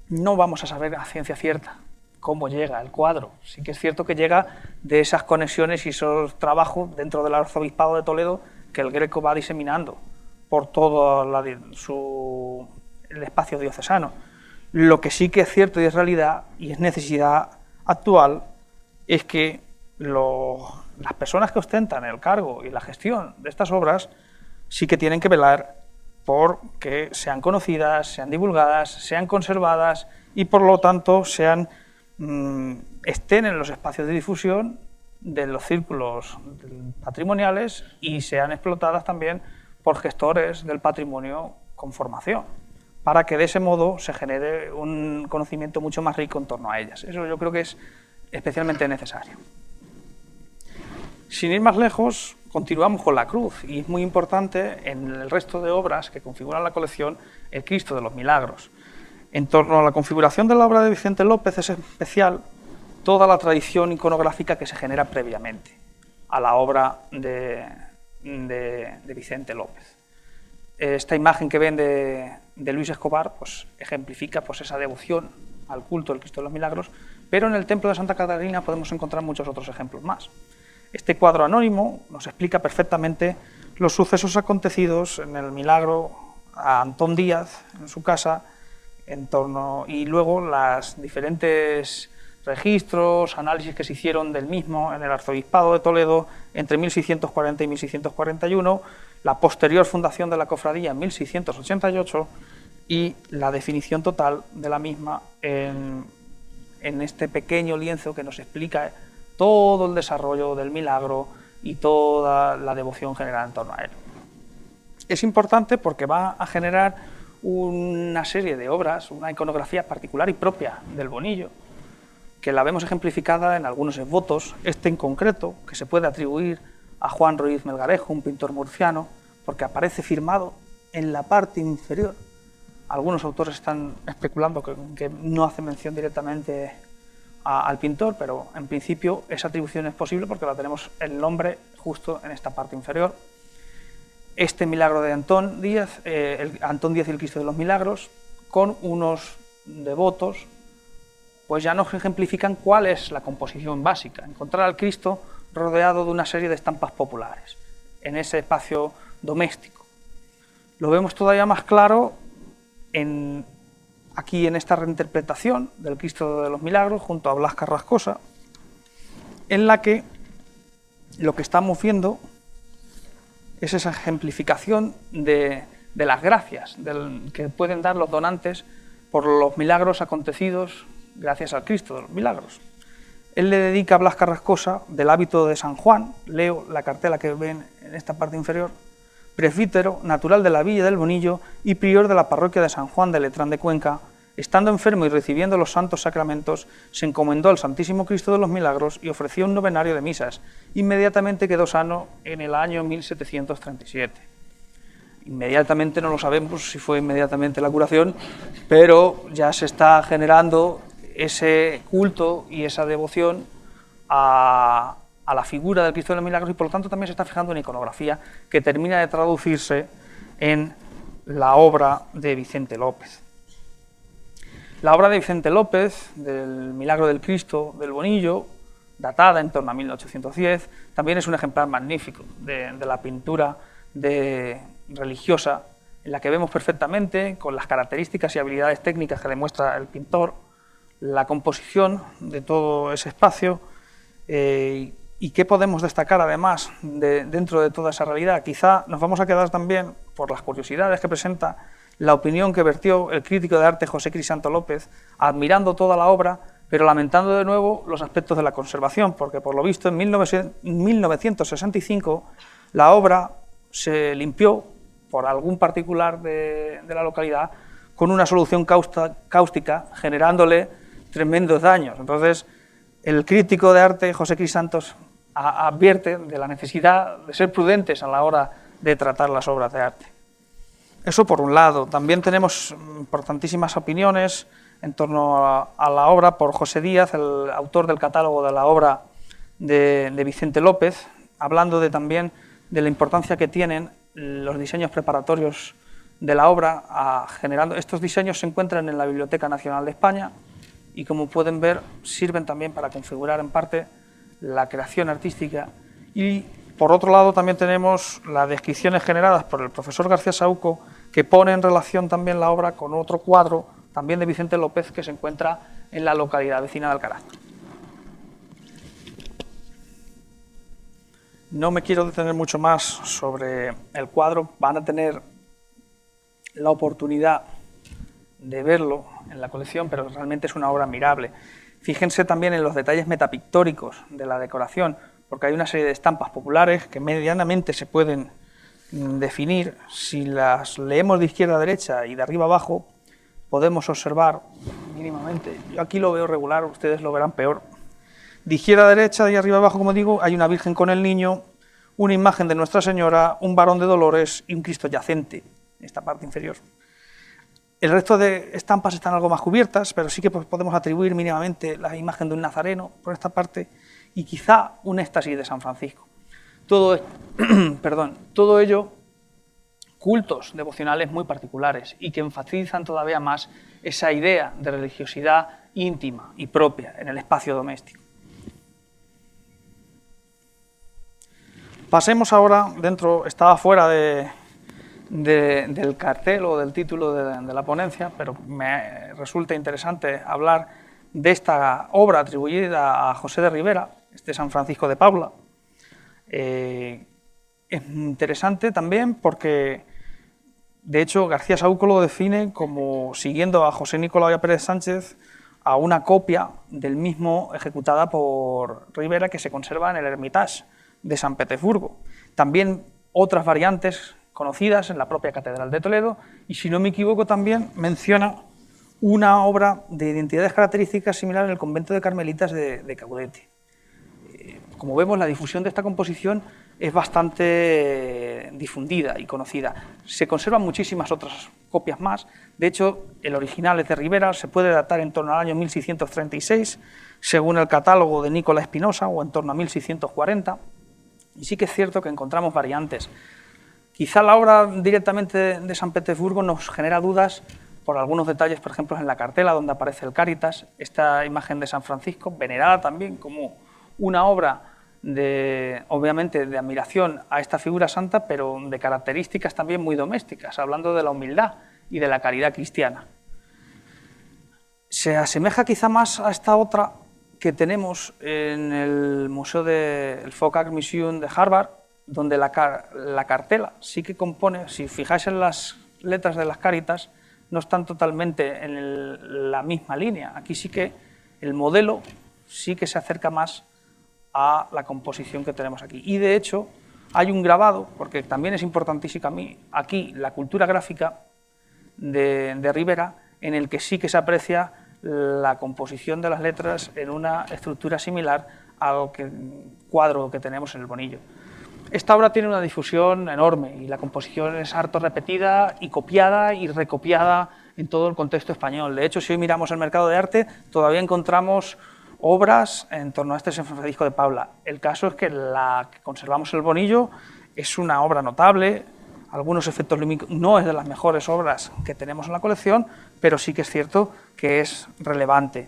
no vamos a saber a ciencia cierta cómo llega el cuadro. Sí que es cierto que llega de esas conexiones y esos trabajos dentro del arzobispado de Toledo que el Greco va diseminando por todo el espacio diocesano. Lo que sí que es cierto y es realidad y es necesidad actual es que las personas que ostentan el cargo y la gestión de estas obras sí que tienen que velar por que sean conocidas, sean divulgadas, sean conservadas y por lo tanto estén en los espacios de difusión de los círculos patrimoniales y sean explotadas también por gestores del patrimonio con formación, para que de ese modo se genere un conocimiento mucho más rico en torno a ellas. Eso yo creo que es especialmente necesario. Sin ir más lejos, continuamos con la cruz, y es muy importante en el resto de obras que configuran la colección el Cristo de los Milagros. En torno a la configuración de la obra de Vicente López es especial toda la tradición iconográfica que se genera previamente a la obra de Vicente López. Esta imagen que ven de Luis Escobar pues, ejemplifica pues, esa devoción al culto del Cristo de los Milagros, pero en el templo de Santa Catalina podemos encontrar muchos otros ejemplos más. Este cuadro anónimo nos explica perfectamente los sucesos acontecidos en el milagro a Antón Díaz, en su casa, y luego los diferentes registros, análisis que se hicieron del mismo en el arzobispado de Toledo entre 1640 y 1641, la posterior fundación de la cofradía en 1688 y la definición total de la misma en este pequeño lienzo que nos explica todo el desarrollo del milagro y toda la devoción general en torno a él. Es importante porque va a generar una serie de obras, una iconografía particular y propia del Bonillo, que la vemos ejemplificada en algunos esbotos, este en concreto, que se puede atribuir a Juan Ruiz Melgarejo, un pintor murciano, porque aparece firmado en la parte inferior. Algunos autores están especulando que no hace mención directamente al pintor, pero en principio esa atribución es posible porque la tenemos el nombre justo en esta parte inferior. Este milagro de Antón Díaz, Antón Díaz y el Cristo de los Milagros, con unos devotos, pues ya nos ejemplifican cuál es la composición básica. Encontrar al Cristo rodeado de una serie de estampas populares, en ese espacio doméstico. Lo vemos todavía más claro aquí en esta reinterpretación del Cristo de los Milagros junto a Blas Carrascosa, en la que lo que estamos viendo es esa ejemplificación de las gracias que pueden dar los donantes por los milagros acontecidos gracias al Cristo de los Milagros. Él le dedica a Blas Carrascosa del hábito de San Juan, leo la cartela que ven en esta parte inferior, presbítero, natural de la Villa del Bonillo y prior de la parroquia de San Juan de Letrán de Cuenca, estando enfermo y recibiendo los santos sacramentos, se encomendó al Santísimo Cristo de los Milagros y ofreció un novenario de misas. Inmediatamente quedó sano en el año 1737. Inmediatamente no lo sabemos si fue inmediatamente la curación, pero ya se está generando ese culto y esa devoción a la figura del Cristo de los Milagros y por lo tanto también se está fijando en iconografía que termina de traducirse en la obra de Vicente López. La obra de Vicente López, del Milagro del Cristo del Bonillo, datada en torno a 1810, también es un ejemplar magnífico de la pintura religiosa, en la que vemos perfectamente, con las características y habilidades técnicas que demuestra el pintor, la composición de todo ese espacio y qué podemos destacar además dentro de toda esa realidad. Quizá nos vamos a quedar también, por las curiosidades que presenta, la opinión que vertió el crítico de arte José Crisanto López, admirando toda la obra, pero lamentando de nuevo los aspectos de la conservación, porque por lo visto en 1965 la obra se limpió por algún particular de la localidad con una solución cáustica, generándole tremendos daños. Entonces, el crítico de arte José Crisantos advierte de la necesidad de ser prudentes a la hora de tratar las obras de arte. Eso por un lado. También tenemos importantísimas opiniones en torno a la obra por José Díaz, el autor del catálogo de la obra de Vicente López, hablando también de la importancia que tienen los diseños preparatorios de la obra. Generando estos diseños se encuentran en la Biblioteca Nacional de España y, como pueden ver, sirven también para configurar en parte la creación artística. Y por otro lado también tenemos las descripciones generadas por el profesor García Saúco, que pone en relación también la obra con otro cuadro, también de Vicente López, que se encuentra en la localidad vecina de Alcaraz. No me quiero detener mucho más sobre el cuadro, van a tener la oportunidad de verlo en la colección, pero realmente es una obra admirable. Fíjense también en los detalles metapictóricos de la decoración, porque hay una serie de estampas populares que medianamente se pueden definir. Si las leemos de izquierda a derecha y de arriba a abajo, podemos observar mínimamente, yo aquí lo veo regular, ustedes lo verán peor. De izquierda a derecha y arriba abajo, como digo, hay una Virgen con el Niño, una imagen de Nuestra Señora, un varón de Dolores y un Cristo yacente, en esta parte inferior. El resto de estampas están algo más cubiertas, pero sí que podemos atribuir mínimamente la imagen de un Nazareno por esta parte y quizá un éxtasis de San Francisco. Todo ello cultos devocionales muy particulares y que enfatizan todavía más esa idea de religiosidad íntima y propia en el espacio doméstico. Pasemos ahora, estaba fuera del cartel o del título de la ponencia, pero me resulta interesante hablar de esta obra atribuida a José de Ribera, este San Francisco de Paula. Es interesante también porque, de hecho, García Saúco lo define como, siguiendo a José Nicolau y a Pérez Sánchez, a una copia del mismo ejecutada por Ribera que se conserva en el Hermitage de San Petersburgo. También otras variantes conocidas en la propia Catedral de Toledo y, si no me equivoco, también menciona una obra de identidades características similar en el convento de Carmelitas de Caudete. Como vemos, la difusión de esta composición es bastante difundida y conocida. Se conservan muchísimas otras copias más. De hecho, el original es de Ribera, se puede datar en torno al año 1636, según el catálogo de Nicolás Espinosa, o en torno a 1640. Y sí que es cierto que encontramos variantes. Quizá la obra directamente de San Petersburgo nos genera dudas por algunos detalles, por ejemplo, en la cartela donde aparece el Cáritas, esta imagen de San Francisco, venerada también como una obra obviamente de admiración a esta figura santa, pero de características también muy domésticas, hablando de la humildad y de la caridad cristiana. Se asemeja quizá más a esta otra que tenemos en el Museo del Folk Art Museum de Harvard, donde la cartela sí que compone, si fijáis en las letras de las Cáritas, no están totalmente en la misma línea. Aquí sí que el modelo sí que se acerca más a la composición que tenemos aquí. Y de hecho hay un grabado, porque también es importantísimo aquí la cultura gráfica de Ribera, en el que sí que se aprecia la composición de las letras en una estructura similar al cuadro que tenemos en el Bonillo. Esta obra tiene una difusión enorme y la composición es harto repetida y copiada y recopiada en todo el contexto español. De hecho, si hoy miramos el mercado de arte, todavía encontramos obras en torno a este San Francisco de Paula. El caso es que la que conservamos en el Bonillo es una obra notable, algunos efectos lumínicos, no es de las mejores obras que tenemos en la colección, pero sí que es cierto que es relevante.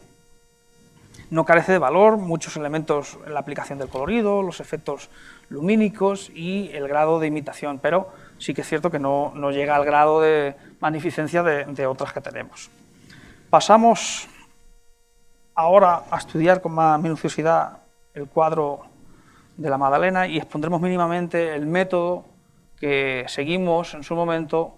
No carece de valor, muchos elementos en la aplicación del colorido, los efectos lumínicos y el grado de imitación, pero sí que es cierto que no llega al grado de magnificencia de otras que tenemos. Pasamos ahora a estudiar con más minuciosidad el cuadro de la Madalena y expondremos mínimamente el método que seguimos en su momento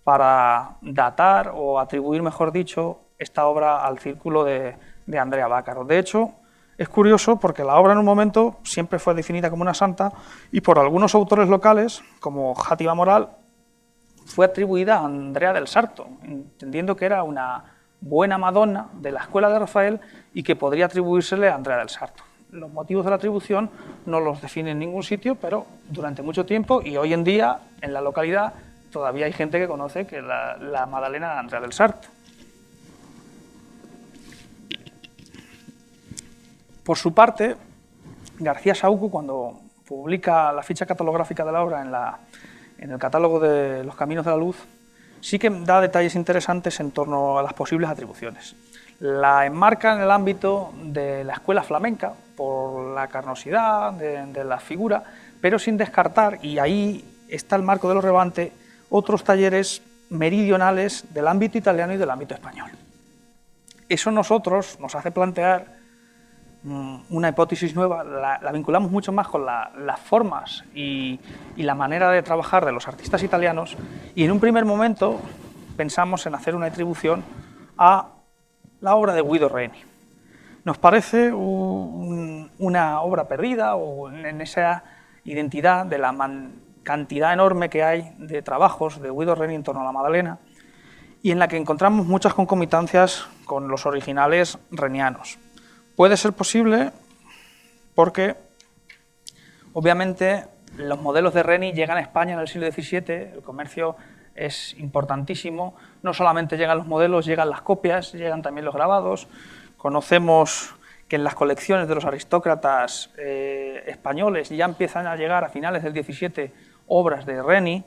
para datar o atribuir, mejor dicho, esta obra al círculo de Andrea Bácaro. De hecho, es curioso porque la obra en un momento siempre fue definida como una santa y por algunos autores locales, como Játiva Moral, fue atribuida a Andrea del Sarto, entendiendo que era una buena Madonna de la escuela de Rafael y que podría atribuírsele a Andrea del Sarto. Los motivos de la atribución no los define en ningún sitio, pero durante mucho tiempo y hoy en día en la localidad todavía hay gente que conoce que la Madalena de Andrea del Sarto. Por su parte, García Saúco, cuando publica la ficha catalográfica de la obra en el catálogo de los Caminos de la Luz, sí que da detalles interesantes en torno a las posibles atribuciones. La enmarca en el ámbito de la escuela flamenca, por la carnosidad de la figura, pero sin descartar, y ahí está el marco de lo relevante, otros talleres meridionales del ámbito italiano y del ámbito español. Eso nos hace plantear una hipótesis nueva, la vinculamos mucho más con las formas y la manera de trabajar de los artistas italianos, y en un primer momento pensamos en hacer una atribución a la obra de Guido Reni. Nos parece una obra perdida o en esa identidad de la cantidad enorme que hay de trabajos de Guido Reni en torno a la Madalena y en la que encontramos muchas concomitancias con los originales renianos. Puede ser posible porque, obviamente, los modelos de Reni llegan a España en el siglo XVII, el comercio es importantísimo, no solamente llegan los modelos, llegan las copias, llegan también los grabados. Conocemos que en las colecciones de los aristócratas españoles ya empiezan a llegar a finales del XVII obras de Reni,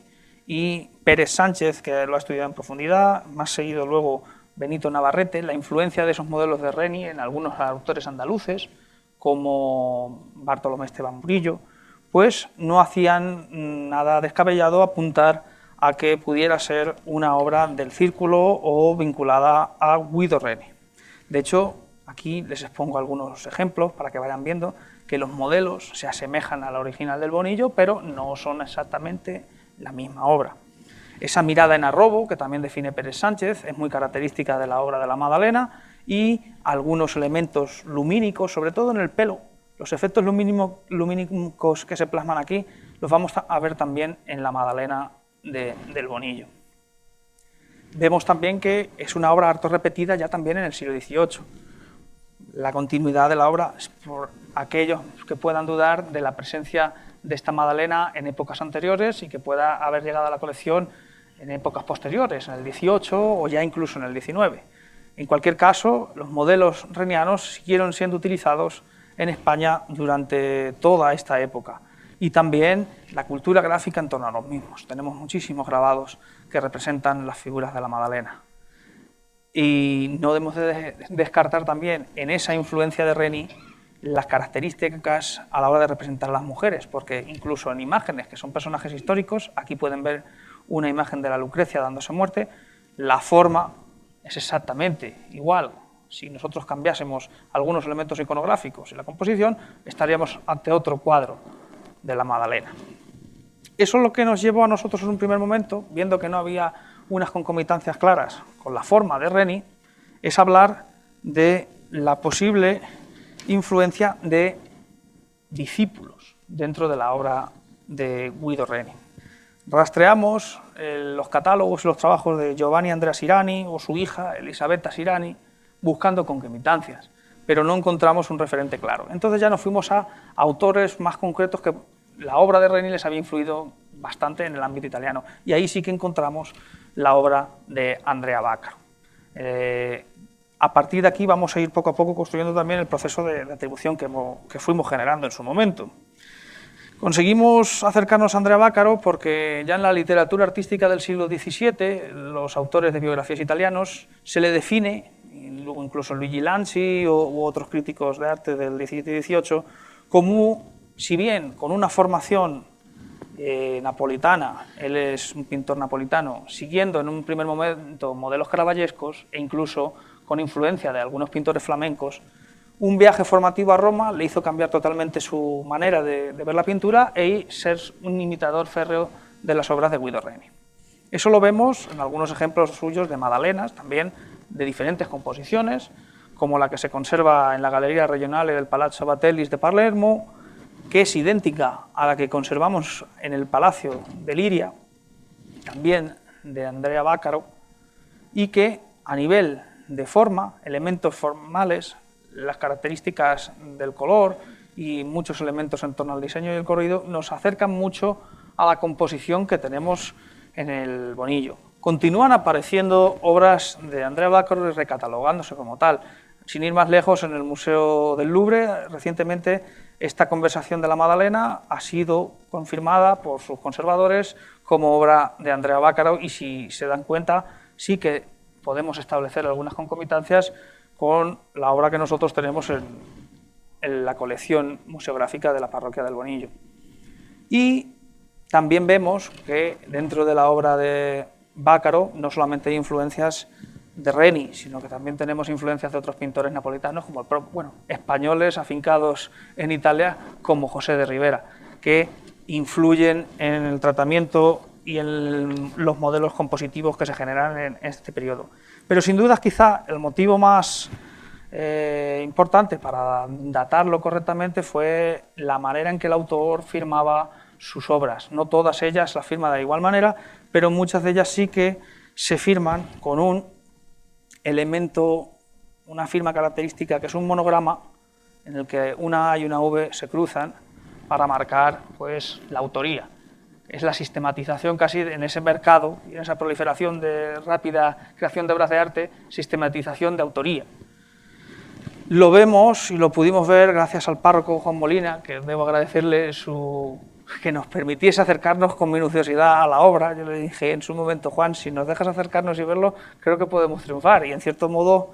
y Pérez Sánchez, que lo ha estudiado en profundidad, más seguido luego Benito Navarrete, la influencia de esos modelos de Reni en algunos autores andaluces, como Bartolomé Esteban Murillo, pues no hacían nada descabellado apuntar a que pudiera ser una obra del círculo o vinculada a Guido Reni. De hecho, aquí les expongo algunos ejemplos para que vayan viendo que los modelos se asemejan a la original del Bonillo, pero no son exactamente la misma obra. Esa mirada en arrobo, que también define Pérez Sánchez, es muy característica de la obra de la Madalena, y algunos elementos lumínicos, sobre todo en el pelo. Los efectos lumínicos que se plasman aquí los vamos a ver también en la Madalena del Bonillo. Vemos también que es una obra harto repetida ya también en el siglo XVIII. La continuidad de la obra es por aquellos que puedan dudar de la presencia de esta Madalena en épocas anteriores y que pueda haber llegado a la colección en épocas posteriores, en el XVIII o ya incluso en el XIX. En cualquier caso, los modelos renianos siguieron siendo utilizados en España durante toda esta época, y también la cultura gráfica en torno a los mismos. Tenemos muchísimos grabados que representan las figuras de la Madalena. Y no debemos de descartar también en esa influencia de Reni las características a la hora de representar a las mujeres, porque incluso en imágenes que son personajes históricos, aquí pueden ver una imagen de la Lucrecia dándose muerte, la forma es exactamente igual. Si nosotros cambiásemos algunos elementos iconográficos y la composición, estaríamos ante otro cuadro de la Madalena. Eso es lo que nos llevó a nosotros en un primer momento, viendo que no había unas concomitancias claras con la forma de Reni, es hablar de la posible influencia de discípulos dentro de la obra de Guido Reni. Rastreamos los catálogos y los trabajos de Giovanni Andrea Sirani o su hija Elisabetta Sirani buscando concomitancias, pero no encontramos un referente claro. Entonces ya nos fuimos a autores más concretos que la obra de Reni les había influido bastante en el ámbito italiano, y ahí sí que encontramos la obra de Andrea Bácaro. A partir de aquí vamos a ir poco a poco construyendo también el proceso de atribución que fuimos generando en su momento. Conseguimos acercarnos a Andrea Bácaro porque ya en la literatura artística del siglo XVII, los autores de biografías italianos, se le define, luego incluso Luigi Lanzi u otros críticos de arte del XVII y XVIII, como, si bien con una formación napolitana, él es un pintor napolitano, siguiendo en un primer momento modelos caravallescos e incluso con influencia de algunos pintores flamencos, un viaje formativo a Roma le hizo cambiar totalmente su manera de ver la pintura y ser un imitador férreo de las obras de Guido Reni. Eso lo vemos en algunos ejemplos suyos de Madalenas, también de diferentes composiciones, como la que se conserva en la Galería Regionale del Palazzo Batellis de Palermo, que es idéntica a la que conservamos en el Palacio de Liria, también de Andrea Vaccaro, y que a nivel de forma, elementos formales, las características del color y muchos elementos en torno al diseño y el colorido nos acercan mucho a la composición que tenemos en el Bonillo. Continúan apareciendo obras de Andrea Vaccaro y recatalogándose como tal. Sin ir más lejos, en el Museo del Louvre, recientemente, esta conversación de la Madalena ha sido confirmada por sus conservadores como obra de Andrea Vaccaro y, si se dan cuenta, sí que podemos establecer algunas concomitancias con la obra que nosotros tenemos en la colección museográfica de la Parroquia del Bonillo. Y también vemos que dentro de la obra de Vaccaro no solamente hay influencias de Reni, sino que también tenemos influencias de otros pintores napolitanos, como españoles afincados en Italia, como José de Rivera, que influyen en el tratamiento y en los modelos compositivos que se generan en este periodo. Pero sin duda quizá el motivo más importante para datarlo correctamente fue la manera en que el autor firmaba sus obras. No todas ellas las firma de igual manera, pero muchas de ellas sí que se firman con un elemento, una firma característica que es un monograma en el que una A y una V se cruzan para marcar pues, la autoría. Es la sistematización casi en ese mercado y en esa proliferación de rápida creación de obras de arte, sistematización de autoría. Lo vemos y lo pudimos ver gracias al párroco Juan Molina, que debo agradecerle que nos permitiese acercarnos con minuciosidad a la obra. Yo le dije en su momento, Juan, si nos dejas acercarnos y verlo, creo que podemos triunfar. Y en cierto modo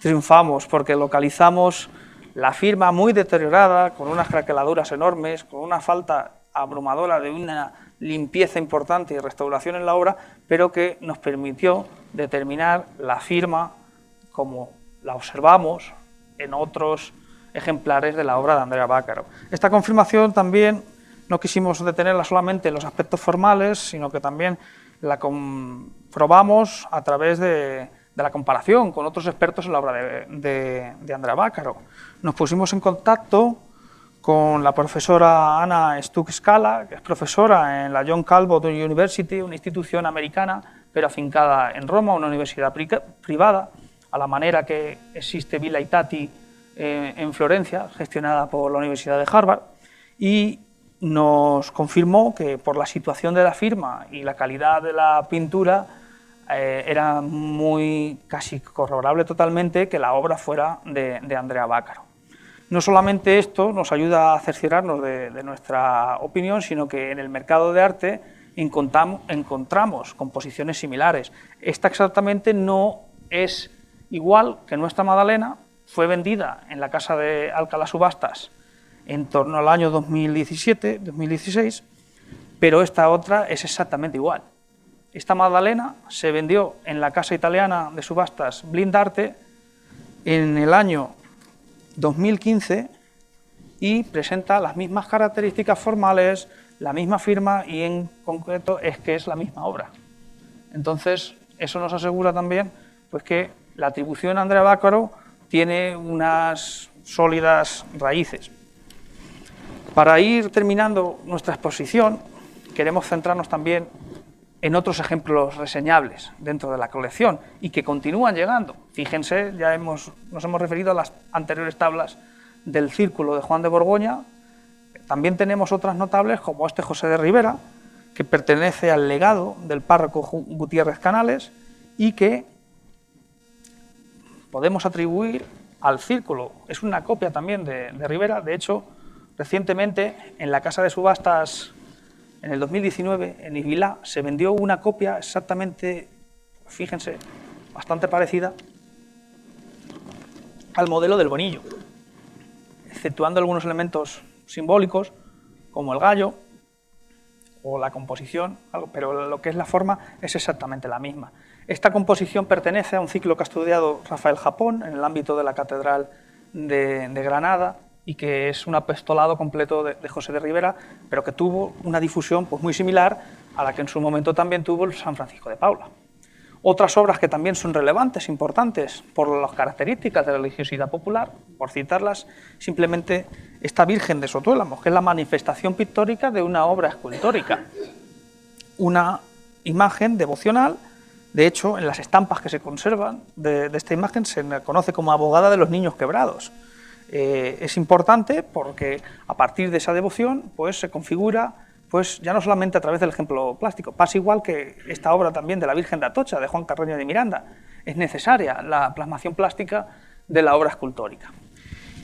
triunfamos, porque localizamos la firma muy deteriorada, con unas craqueladuras enormes, con una falta abrumadora de una limpieza importante y restauración en la obra, pero que nos permitió determinar la firma como la observamos en otros ejemplares de la obra de Andrea Vaccaro. Esta confirmación también no quisimos detenerla solamente en los aspectos formales, sino que también la comprobamos a través de la comparación con otros expertos en la obra de Andrea Vaccaro. Nos pusimos en contacto con la profesora Anna Stuck-Scala, que es profesora en la John Calvert University, una institución americana, pero afincada en Roma, una universidad privada, a la manera que existe Villa Itati en Florencia, gestionada por la Universidad de Harvard, y nos confirmó que por la situación de la firma y la calidad de la pintura era casi corroborable totalmente que la obra fuera de Andrea Vaccaro. No solamente esto nos ayuda a cerciorarnos de nuestra opinión, sino que en el mercado de arte encontramos composiciones similares. Esta exactamente no es igual que nuestra Madalena, fue vendida en la Casa de Alcalá Subastas en torno al año 2017-2016, pero esta otra es exactamente igual. Esta Madalena se vendió en la casa italiana de subastas Blindarte en el año 2015 y presenta las mismas características formales, la misma firma y en concreto es que es la misma obra. Entonces, eso nos asegura también pues, que la atribución a Andrea Vaccaro tiene unas sólidas raíces. Para ir terminando nuestra exposición, queremos centrarnos también en otros ejemplos reseñables dentro de la colección y que continúan llegando. Fíjense, ya nos hemos referido a las anteriores tablas del Círculo de Juan de Borgoña. También tenemos otras notables como este José de Rivera, que pertenece al legado del párroco Gutiérrez Canales y que podemos atribuir al Círculo. Es una copia también de Rivera. De hecho, recientemente en la Casa de Subastas, en el 2019, en Ibilá, se vendió una copia exactamente, fíjense, bastante parecida al modelo del Bonillo, exceptuando algunos elementos simbólicos, como el gallo o la composición, pero lo que es la forma es exactamente la misma. Esta composición pertenece a un ciclo que ha estudiado Rafael Japón en el ámbito de la Catedral de Granada y que es un apostolado completo de José de Ribera, pero que tuvo una difusión pues, muy similar a la que en su momento también tuvo el San Francisco de Paula. Otras obras que también son relevantes, importantes, por las características de la religiosidad popular, por citarlas, simplemente esta Virgen de Sotuélamos, que es la manifestación pictórica de una obra escultórica, una imagen devocional. De hecho, en las estampas que se conservan de esta imagen se le conoce como abogada de los niños quebrados. Es importante porque a partir de esa devoción pues, se configura pues, ya no solamente a través del ejemplo plástico, pasa igual que esta obra también de la Virgen de Atocha, de Juan Carreño de Miranda. Es necesaria la plasmación plástica de la obra escultórica.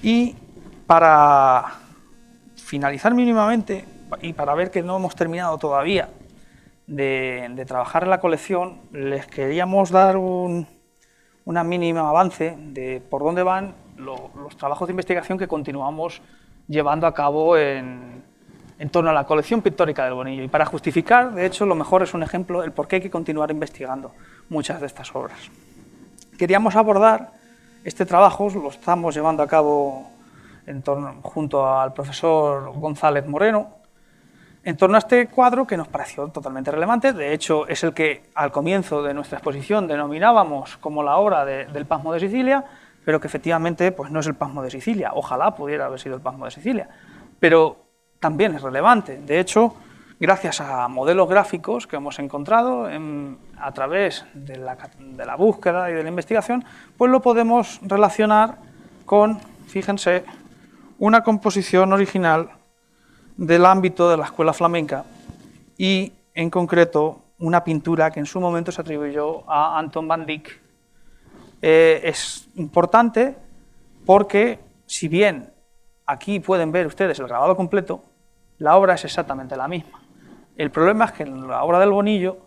Y para finalizar mínimamente, y para ver que no hemos terminado todavía de trabajar en la colección, les queríamos dar una mínima avance de por dónde van los trabajos de investigación que continuamos llevando a cabo en torno a la colección pictórica del Bonillo. Y para justificar, de hecho, lo mejor es un ejemplo del por qué hay que continuar investigando muchas de estas obras. Queríamos abordar este trabajo, lo estamos llevando a cabo junto al profesor González Moreno, en torno a este cuadro que nos pareció totalmente relevante. De hecho, es el que al comienzo de nuestra exposición denominábamos como la obra del Pasmo de Sicilia, pero que efectivamente pues, no es el Pasmo de Sicilia. Ojalá pudiera haber sido el Pasmo de Sicilia, pero también es relevante. De hecho, gracias a modelos gráficos que hemos encontrado a través de la búsqueda y de la investigación, pues lo podemos relacionar con, fíjense, una composición original del ámbito de la escuela flamenca y, en concreto, una pintura que en su momento se atribuyó a Anton van Dyck. Es importante porque, si bien aquí pueden ver ustedes el grabado completo, la obra es exactamente la misma. El problema es que en la obra del Bonillo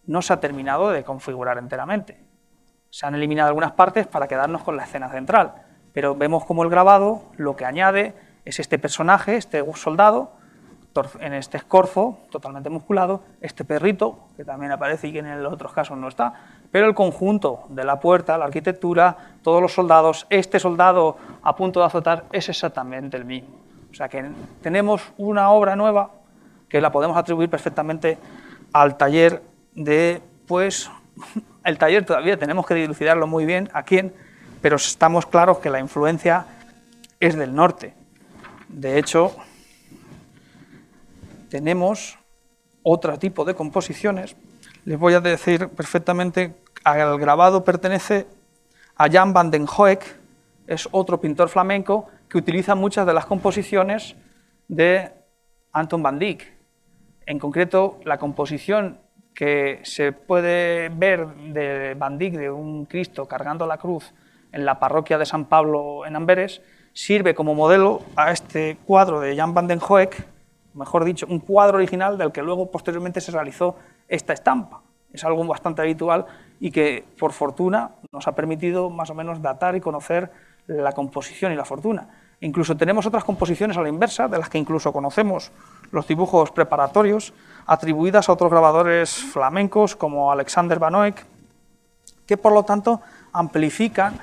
no se ha terminado de configurar enteramente. Se han eliminado algunas partes para quedarnos con la escena central, pero vemos como el grabado lo que añade es este personaje, este soldado, en este escorzo totalmente musculado, este perrito, que también aparece y que en los otros casos no está, pero el conjunto de la puerta, la arquitectura, todos los soldados, este soldado a punto de azotar es exactamente el mismo. O sea que tenemos una obra nueva que la podemos atribuir perfectamente al taller pues, el taller todavía tenemos que dilucidarlo muy bien a quién, pero estamos claros que la influencia es del norte. De hecho, tenemos otro tipo de composiciones. Les voy a decir perfectamente, al grabado pertenece a Jan van den Hoek, es otro pintor flamenco que utiliza muchas de las composiciones de Anton van Dyck. En concreto, la composición que se puede ver de Van Dyck de un Cristo cargando la cruz en la parroquia de San Pablo en Amberes, sirve como modelo a este cuadro de Jan van den Hoek, mejor dicho, un cuadro original del que luego posteriormente se realizó esta estampa. Es algo bastante habitual y que, por fortuna, nos ha permitido más o menos datar y conocer la composición y la fortuna. Incluso tenemos otras composiciones a la inversa, de las que incluso conocemos los dibujos preparatorios, atribuidas a otros grabadores flamencos como Alexander van Oeck, que por lo tanto amplifican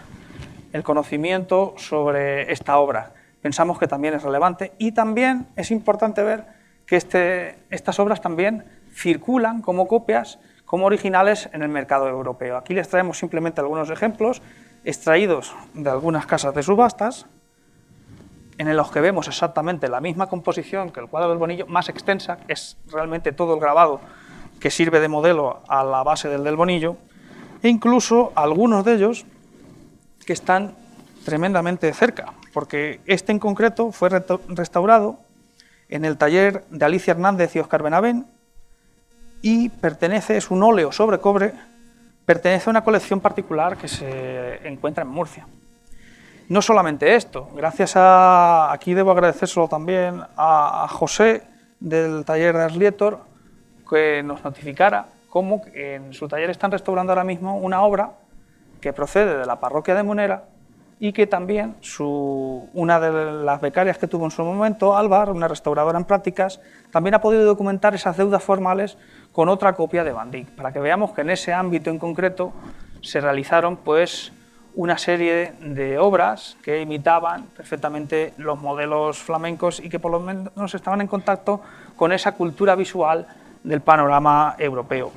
el conocimiento sobre esta obra. Pensamos que también es relevante y también es importante ver que estas obras también circulan como copias, como originales en el mercado europeo. Aquí les traemos simplemente algunos ejemplos extraídos de algunas casas de subastas, en los que vemos exactamente la misma composición que el cuadro del Bonillo, más extensa, es realmente todo el grabado que sirve de modelo a la base del Bonillo, e incluso algunos de ellos que están tremendamente cerca, porque este en concreto fue restaurado en el taller de Alicia Hernández y Óscar Benavent y es un óleo sobre cobre, pertenece a una colección particular que se encuentra en Murcia. No solamente esto, aquí debo agradecérselo también a José del taller de Arlietor, que nos notificara cómo en su taller están restaurando ahora mismo una obra que procede de la parroquia de Munera y que también una de las becarias que tuvo en su momento, Álvar, una restauradora en prácticas, también ha podido documentar esas deudas formales con otra copia de Van Dyck, para que veamos que en ese ámbito en concreto se realizaron pues una serie de obras que imitaban perfectamente los modelos flamencos y que por lo menos estaban en contacto con esa cultura visual del panorama europeo.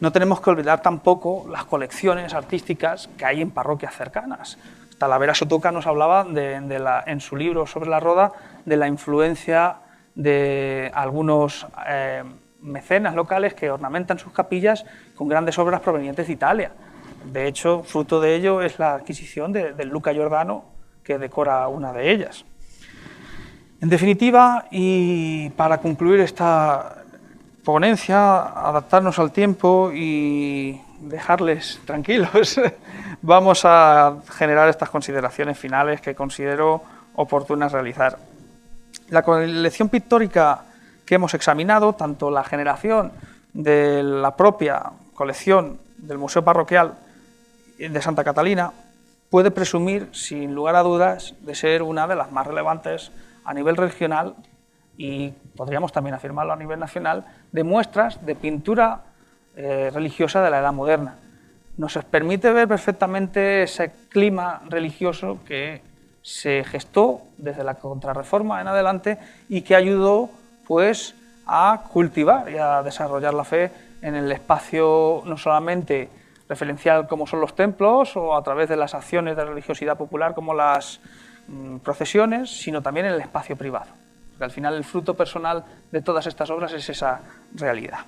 No tenemos que olvidar tampoco las colecciones artísticas que hay en parroquias cercanas. Talavera Sotoca nos hablaba en su libro sobre la Roda de la influencia de algunos mecenas locales que ornamentan sus capillas con grandes obras provenientes de Italia. De hecho, fruto de ello es la adquisición del Luca Giordano, que decora una de ellas. En definitiva, y para concluir esta ponencia, adaptarnos al tiempo y dejarles tranquilos, vamos a generar estas consideraciones finales que considero oportunas realizar. La colección pictórica que hemos examinado, tanto la generación de la propia colección del Museo Parroquial de Santa Catalina, puede presumir, sin lugar a dudas, de ser una de las más relevantes a nivel regional y podríamos también afirmarlo a nivel nacional, de muestras de pintura religiosa de la Edad Moderna. Nos permite ver perfectamente ese clima religioso que se gestó desde la Contrarreforma en adelante y que ayudó pues, a cultivar y a desarrollar la fe en el espacio no solamente referencial como son los templos o a través de las acciones de religiosidad popular como las procesiones, sino también en el espacio privado. Porque al final el fruto personal de todas estas obras es esa realidad.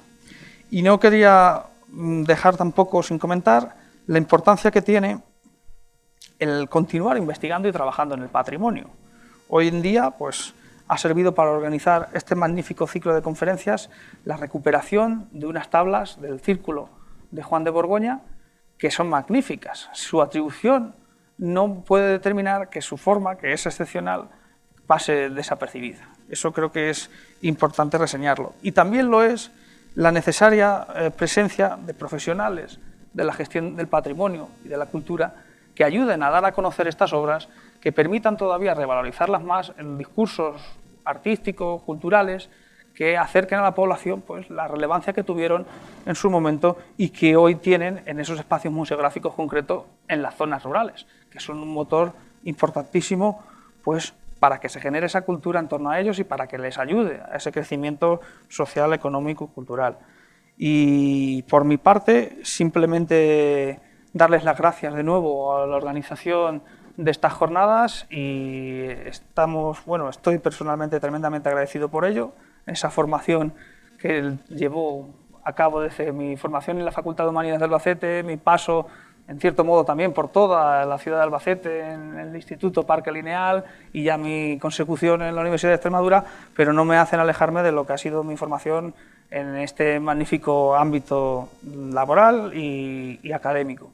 Y no quería dejar tampoco sin comentar la importancia que tiene el continuar investigando y trabajando en el patrimonio. Hoy en día pues, ha servido para organizar este magnífico ciclo de conferencias la recuperación de unas tablas del Círculo de Juan de Borgoña que son magníficas. Su atribución no puede determinar que su forma, que es excepcional, pase desapercibida. Eso creo que es importante reseñarlo. Y también lo es la necesaria presencia de profesionales de la gestión del patrimonio y de la cultura que ayuden a dar a conocer estas obras, que permitan todavía revalorizarlas más en discursos artísticos, culturales, que acerquen a la población pues, la relevancia que tuvieron en su momento y que hoy tienen en esos espacios museográficos concretos en las zonas rurales, que son un motor importantísimo pues, para que se genere esa cultura en torno a ellos y para que les ayude a ese crecimiento social, económico y cultural. Y por mi parte, simplemente darles las gracias de nuevo a la organización de estas jornadas y estoy personalmente tremendamente agradecido por ello, esa formación que llevó a cabo desde mi formación en la Facultad de Humanidades de Albacete, mi paso en cierto modo también por toda la ciudad de Albacete, en el Instituto Parque Lineal y ya mi consecución en la Universidad de Extremadura, pero no me hacen alejarme de lo que ha sido mi formación en este magnífico ámbito laboral y académico.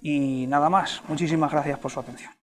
Y nada más, muchísimas gracias por su atención.